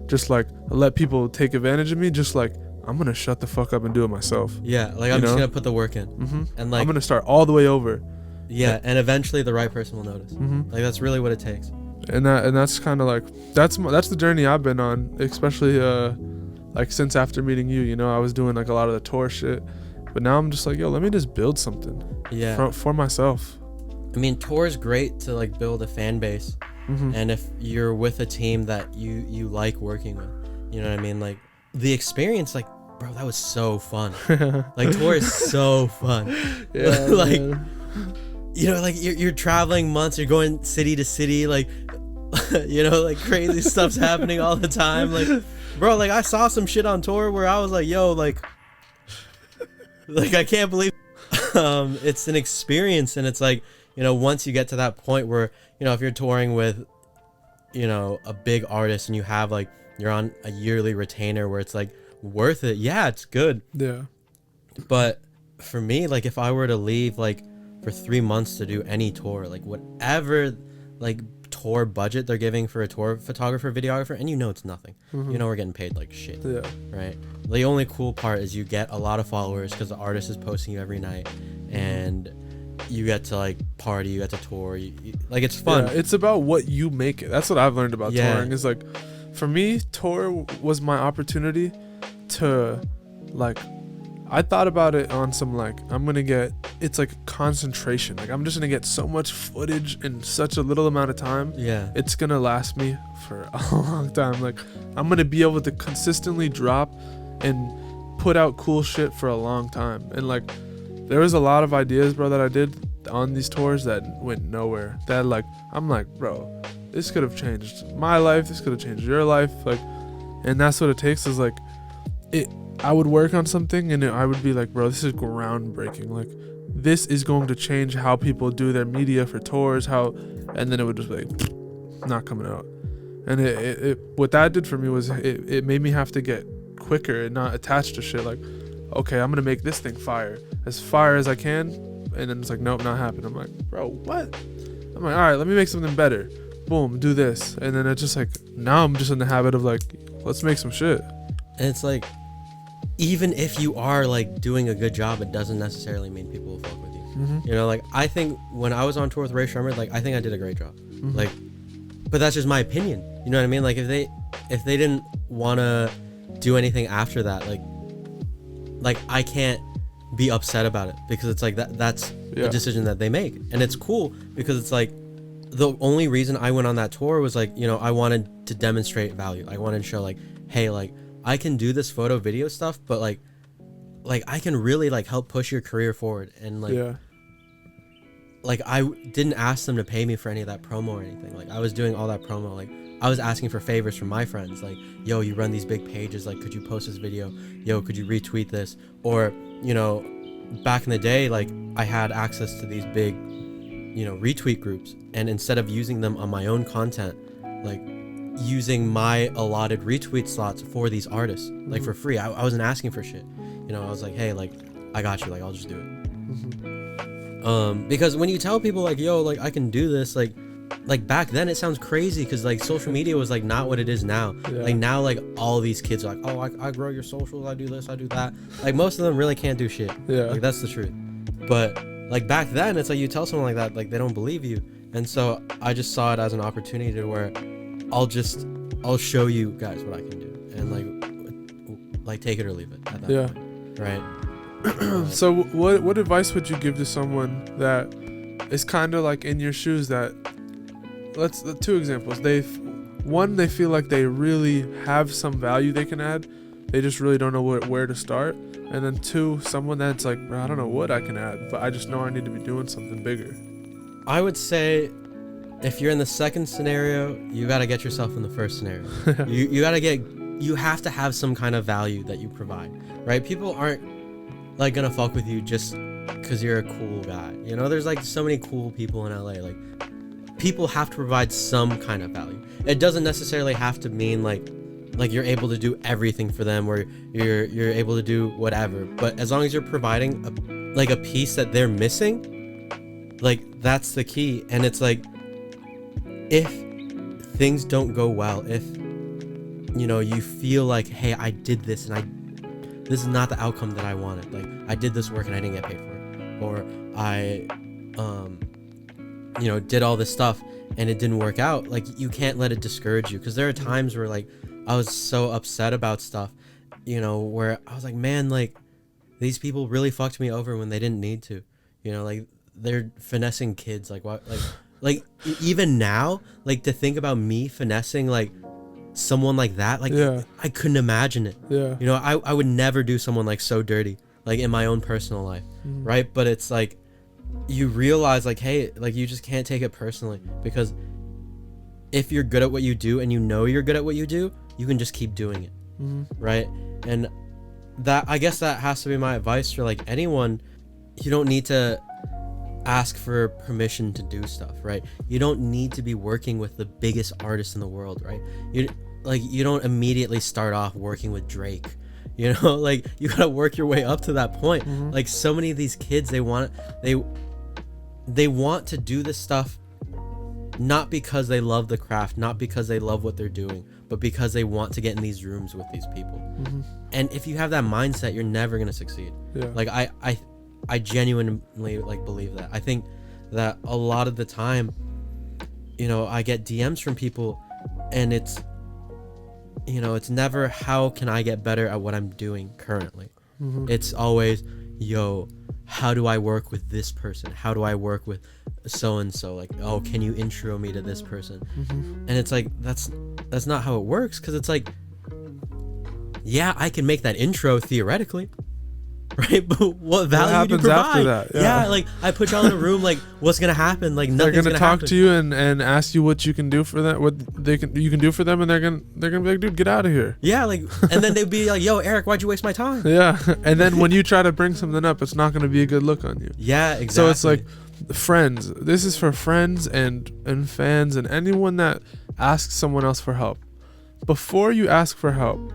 just like let people take advantage of me. Just like, I'm gonna shut the fuck up and do it myself. Yeah, like I'm just gonna put the work in, and like I'm gonna start all the way over. Yeah, and eventually the right person will notice. Like that's really what it takes. And that's kind of like that's the journey I've been on, especially like since after meeting you. You know, I was doing like a lot of the tour shit, but now I'm just like, yo, let me just build something. For myself. I mean, tour is great to like build a fan base, and if you're with a team that you like working with, you know what I mean, like the experience, like, bro, that was so fun. Like tour is so fun. Like, you know, like you're traveling months, you're going city to city, like, you know, like crazy stuff's happening all the time. Like, bro, like I saw some shit on tour where I was like, yo, like I can't believe it's an experience. And it's like, you know, once you get to that point where, you know, if you're touring with, you know, a big artist and you have like, you're on a yearly retainer where it's like worth it. Yeah, it's good. Yeah. But for me, like if I were to leave like for 3 months to do any tour, like whatever like tour budget they're giving for a tour photographer, videographer, and you know it's nothing. You know we're getting paid like shit. Yeah. Right. The only cool part is you get a lot of followers because the artist is posting you every night, and you get to like party, you get to tour, you, like it's fun. Yeah, it's about what you make it. That's what I've learned about touring. Is like, for me, tour was my opportunity to like, I thought about it on some like, I'm gonna get, it's like concentration, like I'm just gonna get so much footage in such a little amount of time. Yeah, it's gonna last me for a long time. Like I'm gonna be able to consistently drop and put out cool shit for a long time. And like there was a lot of ideas, bro, that I did on these tours that went nowhere, that like I'm like, bro, this could have changed my life, this could have changed your life. Like, and that's what it takes, is like I would work on something and I would be like, bro, this is groundbreaking, like this is going to change how people do their media for tours, and then it would just be like not coming out. And it what that did for me was it made me have to get quicker and not attached to shit. Like, okay, I'm gonna make this thing fire as I can, and then it's like, nope, not happening. I'm like, bro, what? I'm like, all right, let me make something better. Boom, do this. And then it's just like, now I'm just in the habit of like, let's make some shit. And it's like, even if you are like doing a good job, it doesn't necessarily mean people will fuck with you. You know, like I think when I was on tour with Rae Sremmurd, like I think I did a great job. Like, but that's just my opinion. You know what I mean? Like if they didn't want to do anything after that, like I can't be upset about it, because it's like that's a decision that they make, and it's cool because it's like the only reason I went on that tour was like, you know, I wanted to demonstrate value. I wanted to show like, hey, like I can do this photo video stuff, but like I can really like help push your career forward. And like I didn't ask them to pay me for any of that promo or anything. Like I was doing all that promo. Like I was asking for favors from my friends. Like, yo, you run these big pages. Like, could you post this video? Yo, could you retweet this? Or, you know, back in the day, like I had access to these big, you know, retweet groups. And instead of using them on my own content, like using my allotted retweet slots for these artists, like for free. I wasn't asking for shit. You know, I was like, hey, like I got you. Like, I'll just do it. Because when you tell people like, yo, like I can do this, like back then it sounds crazy, because like social media was like not what it is now. Like now, like all these kids are like, oh, I grow your socials, I do this, I do that. Like most of them really can't do shit. Like that's the truth. But like back then, it's like you tell someone like that, like they don't believe you. And so I just saw it as an opportunity to where I'll show you guys what I can do, and like take it or leave it at that point, right? So what advice would you give to someone that is kind of like in your shoes, that two examples, one, they feel like they really have some value they can add. They just really don't know where to start. And then two, someone that's like, I don't know what I can add, but I just know I need to be doing something bigger. I would say if you're in the second scenario, you got to get yourself in the first scenario. You have to have some kind of value that you provide, right? People aren't like gonna fuck with you just because you're a cool guy. You know, there's like so many cool people in LA. Like, people have to provide some kind of value. It doesn't necessarily have to mean like you're able to do everything for them, or you're able to do whatever. But as long as you're providing a piece that they're missing, like, that's the key. And it's like, if things don't go well, if you know, you feel like, hey, I did this and this is not the outcome that I wanted. Like, I did this work and I didn't get paid for it, or I you know, did all this stuff and it didn't work out. Like, you can't let it discourage you, because there are times where like I was so upset about stuff, you know, where I was like, man, like, these people really fucked me over when they didn't need to, you know, like, they're finessing kids. Like, what, like even now, like, to think about me finessing like someone like that, like, yeah. I couldn't imagine it. Yeah. You know, I would never do someone like so dirty, like, in my own personal life. Right. But it's like, you realize like, hey, like, you just can't take it personally, because if you're good at what you do and you know you're good at what you do, you can just keep doing it. Right. And that, I guess that has to be my advice for like anyone. You don't need to ask for permission to do stuff, right? You don't need to be working with the biggest artists in the world, right? You don't immediately start off working with Drake, you know, like, you gotta work your way up to that point. Like, so many of these kids, they want to do this stuff not because they love the craft, not because they love what they're doing, but because they want to get in these rooms with these people. And if you have that mindset, you're never gonna succeed. Yeah. Like, I genuinely like believe that. I think that a lot of the time, you know, I get DMs from people and it's, you know, it's never how can I get better at what I'm doing currently. It's always, yo, how do I work with this person? How do I work with so and so? Like, oh, can you intro me to this person? And it's like, that's not how it works, because it's like, yeah, I can make that intro theoretically, right? But what value do you provide? After that? Yeah, like, I put y'all in a room, like, what's gonna happen? Like, nothing's gonna talk to you and ask you what you can do for them, what you can do for them, and they're gonna be like, dude, get out of here. Yeah, like, and then they'd be like, yo, Eric, why'd you waste my time? Yeah, and then when you try to bring something up, it's not gonna be a good look on you. Yeah, exactly. So it's like, friends. This is for friends and fans and anyone that asks someone else for help. Before you ask for help,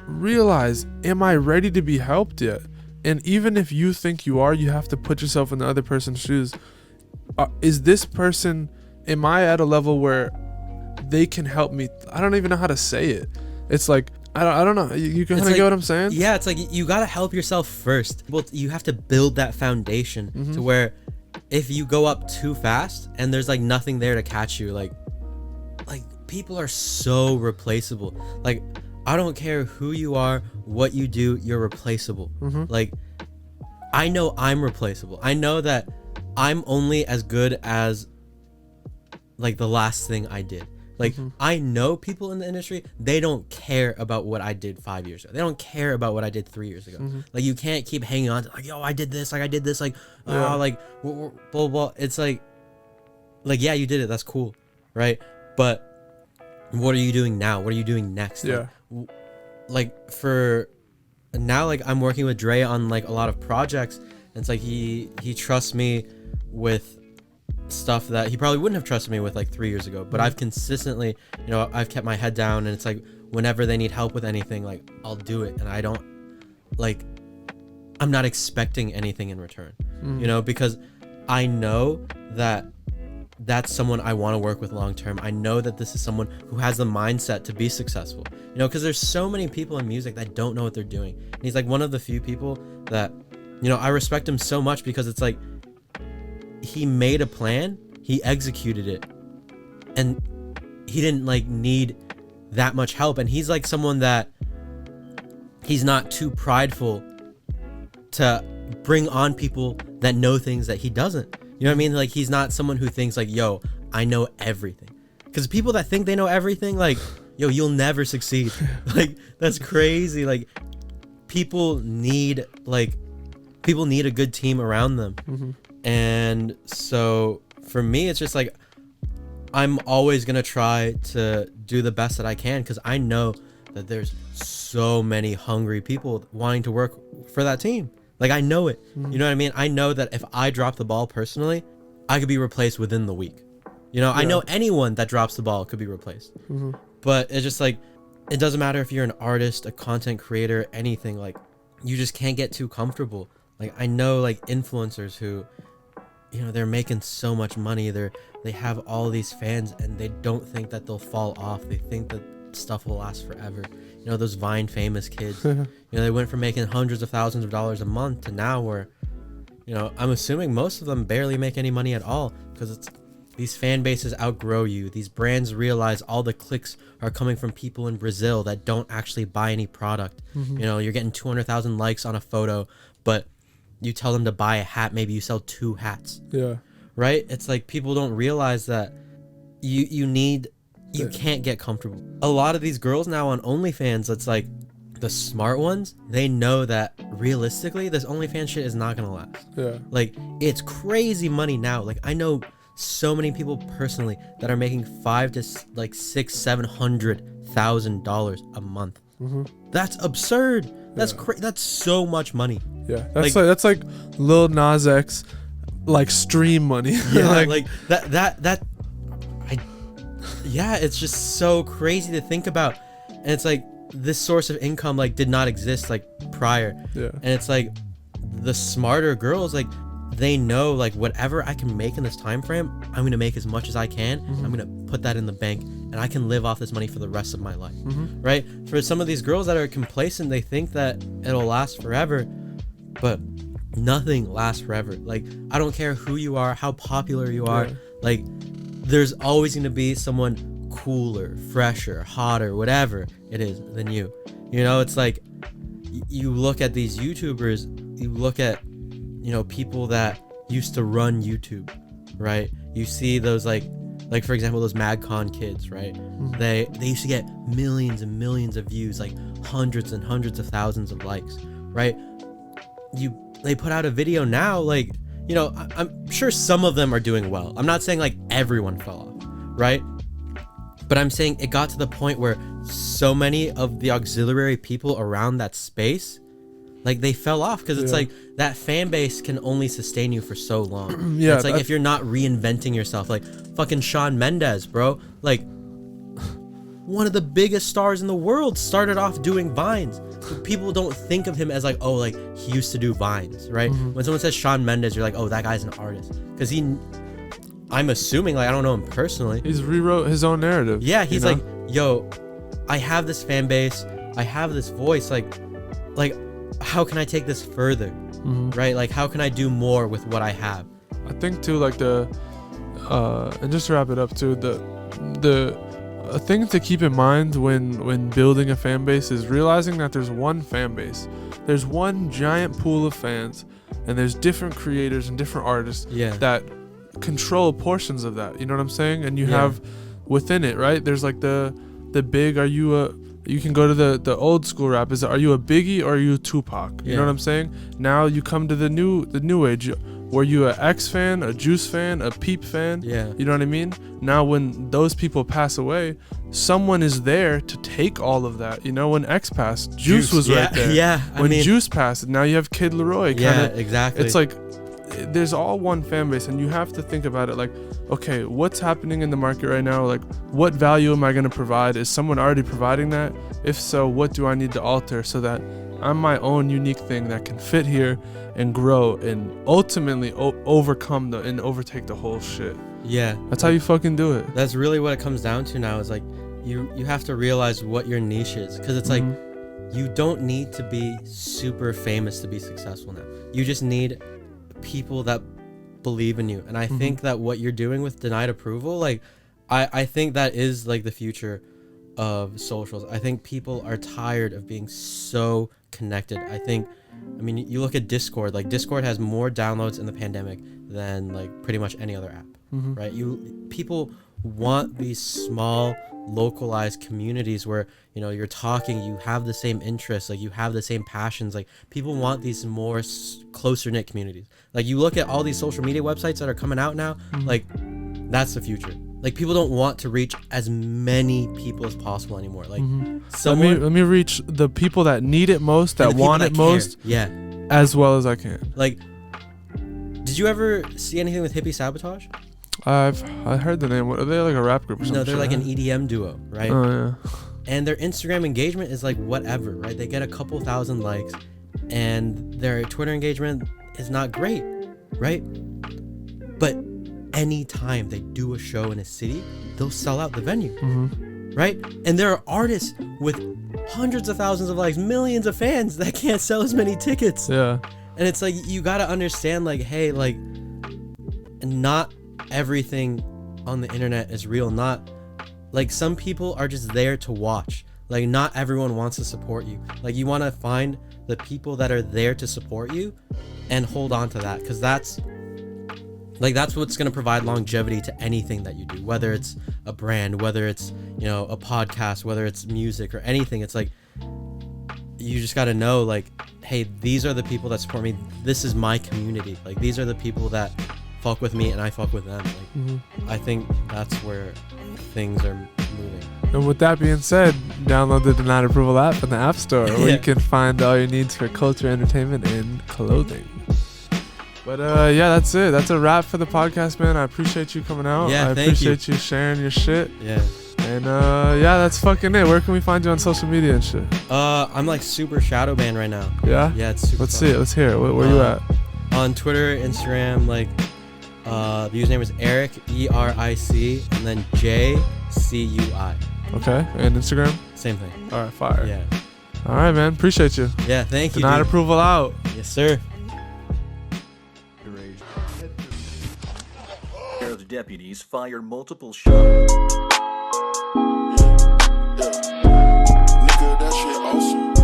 realize, am I ready to be helped yet? And even if you think you are, you have to put yourself in the other person's shoes. Is this person, am I at a level where they can help me? I don't even know how to say it. It's like, I don't know. You kind of get what I'm saying? Yeah, it's like, you got to help yourself first. Well, you have to build that foundation to where if you go up too fast and there's like nothing there to catch you, like people are so replaceable. Like, I don't care who you are, what you do, you're replaceable. Like, I know I'm replaceable. I know that I'm only as good as like the last thing I did. Like, I know people in the industry, they don't care about what I did 5 years ago. They don't care about what I did 3 years ago. Like, you can't keep hanging on to like, yo, I did this, like, like, blah, blah, blah. It's like, yeah, you did it. That's cool. Right. But what are you doing now? What are you doing next? Yeah. Like, for now, like, I'm working with Dre on like a lot of projects, and it's like he trusts me with stuff that he probably wouldn't have trusted me with like 3 years ago. But I've consistently, you know, I've kept my head down, and it's like, whenever they need help with anything, like, I'll do it, and I don't, like, I'm not expecting anything in return, you know, because I know that that's someone I want to work with long term. I know that this is someone who has the mindset to be successful, you know, because there's so many people in music that don't know what they're doing. And he's like one of the few people that, you know, I respect him so much, because it's like, he made a plan, he executed it, and he didn't like need that much help. And he's like someone that he's not too prideful to bring on people that know things that he doesn't. You know what I mean? Like, he's not someone who thinks like, yo, I know everything. Because people that think they know everything, like, yo, you'll never succeed. Like, that's crazy. Like, people need a good team around them. And so for me, it's just like, I'm always going to try to do the best that I can, because I know that there's so many hungry people wanting to work for that team. Like, I know it. You know what I mean? I know that if I drop the ball personally, I could be replaced within the week. You know, I know anyone that drops the ball could be replaced. But it's just like, it doesn't matter if you're an artist, a content creator, anything. Like, you just can't get too comfortable. Like, I know like influencers who, you know, they're making so much money. They have all these fans, and they don't think that they'll fall off. They think that stuff will last forever. You know, those Vine famous kids, you know, they went from making hundreds of thousands of dollars a month to now where, you know, I'm assuming most of them barely make any money at all, because it's, these fan bases outgrow you. These brands realize all the clicks are coming from people in Brazil that don't actually buy any product. You know, you're getting 200,000 likes on a photo, but you tell them to buy a hat, maybe you sell 2 hats. Yeah. Right? It's like, people don't realize that you can't get comfortable. A lot of these girls now on OnlyFans, it's like, the smart ones, they know that realistically, this OnlyFans shit is not gonna last. Yeah. Like, it's crazy money now. Like, I know so many people personally that are making $500,000 to like $600,000-$700,000 a month. That's absurd. That's that's so much money. Yeah, that's like Lil Nas X, like, stream money. Yeah, like that. Yeah, it's just so crazy to think about, and it's like, this source of income like did not exist like prior. Yeah. And it's like, the smarter girls, like, they know like, whatever I can make in this time frame, I'm gonna make as much as I can. I'm gonna put that in the bank, and I can live off this money for the rest of my life. Right? For some of these girls that are complacent, they think that it'll last forever, but nothing lasts forever. Like, I don't care who you are, how popular you are, like, there's always gonna be someone cooler, fresher, hotter, whatever it is than you. You know, it's like, you look at these YouTubers, you look at, you know, people that used to run YouTube, right? You see those like for example, those MagCon kids, right? They used to get millions and millions of views, like hundreds and hundreds of thousands of likes, right? They put out a video now, like, you know, I'm sure some of them are doing well. I'm not saying like everyone fell off, right? But I'm saying it got to the point where so many of the auxiliary people around that space, like, they fell off, because it's like, that fan base can only sustain you for so long. It's like, if you're not reinventing yourself, like fucking Shawn Mendes, bro, like, one of the biggest stars in the world, started off doing Vines. People don't think of him as like, oh, like, he used to do Vines, right? When someone says Shawn Mendes, you're like, oh, that guy's an artist, because I'm assuming, like, I don't know him personally, he's rewrote his own narrative. Yeah, he's like, yo, I have this fan base, I have this voice, like how can I take this further? Right? Like, how can I do more with what I have? I think too, like, and just to wrap it up too, the thing to keep in mind when building a fan base is realizing that there's one fan base. There's one giant pool of fans, and there's different creators and different artists that control portions of that. You know what I'm saying? And you have within it, right? There's like the big, you can go to the old school rap. Are you a Biggie or are you a Tupac? You know what I'm saying? Now you come to the new age. Were you a X fan, a Juice fan, a Peep fan? Yeah. You know what I mean? Now when those people pass away, someone is there to take all of that. You know, when X passed, Juice was right there. Yeah. When Juice passed, now you have Kid Laroi. Yeah, exactly. It's like, there's all one fan base, and you have to think about it like, okay, what's happening in the market right now? Like, what value am I going to provide? Is someone already providing that? If so, what do I need to alter so that I'm my own unique thing that can fit here and grow and ultimately overcome and overtake the whole shit? Yeah. That's how you fucking do it. That's really what it comes down to now, is like, you have to realize what your niche is, because it's like, you don't need to be super famous to be successful now. You just need people that believe in you. And I think that what you're doing with Denied Approval, like, I think that is like the future of socials. I think people are tired of being so connected. I mean, you look at Discord, like, Discord has more downloads in the pandemic than like pretty much any other app, right? People want these small localized communities where, you know, you're talking, you have the same interests, like you have the same passions. Like people want these more closer knit communities. Like you look at all these social media websites that are coming out now, like that's the future. Like people don't want to reach as many people as possible anymore. Like let me reach the people that need it most, that want it most, as well as I can. Like, did you ever see anything with Hippie Sabotage? I heard the name. What are they, like a rap group or something? No, they're like an EDM duo, right? Oh yeah. And their Instagram engagement is like whatever, right? They get a couple thousand likes, and their Twitter engagement is not great, right? But anytime they do a show in a city, they'll sell out the venue, right? And there are artists with hundreds of thousands of likes, millions of fans that can't sell as many tickets. Yeah. And it's like, you gotta understand, like, hey, like, not everything on the internet is real. Not like, some people are just there to watch. Like not everyone wants to support you. Like you want to find the people that are there to support you and hold on to that, because that's what's going to provide longevity to anything that you do, whether it's a brand, whether it's, you know, a podcast, whether it's music or anything. It's like, you just got to know, like, hey, these are the people that support me. This is my community. Like these are the people that fuck with me and I fuck with them. Like I think that's where things are moving. And with that being said, download the Denied Approval app in the App Store, where you can find all your needs for culture, entertainment, and clothing. But yeah, that's it. That's a wrap for the podcast, man. I appreciate you coming out. Yeah, I appreciate you sharing your shit. Yeah. And yeah, that's fucking it. Where can we find you on social media and shit? I'm like super shadow banned right now. Yeah? Yeah, it's super Let's see it. Let's hear it. Where you at? On Twitter, Instagram, like the username is Eric ERIC and then JCUI. Okay. And Instagram? Same thing. All right, fire. Yeah. All right, man. Appreciate you. Yeah, thank you. Denied Approval out. Yes, sir. The deputies fired multiple shots. Nigga, that shit awesome.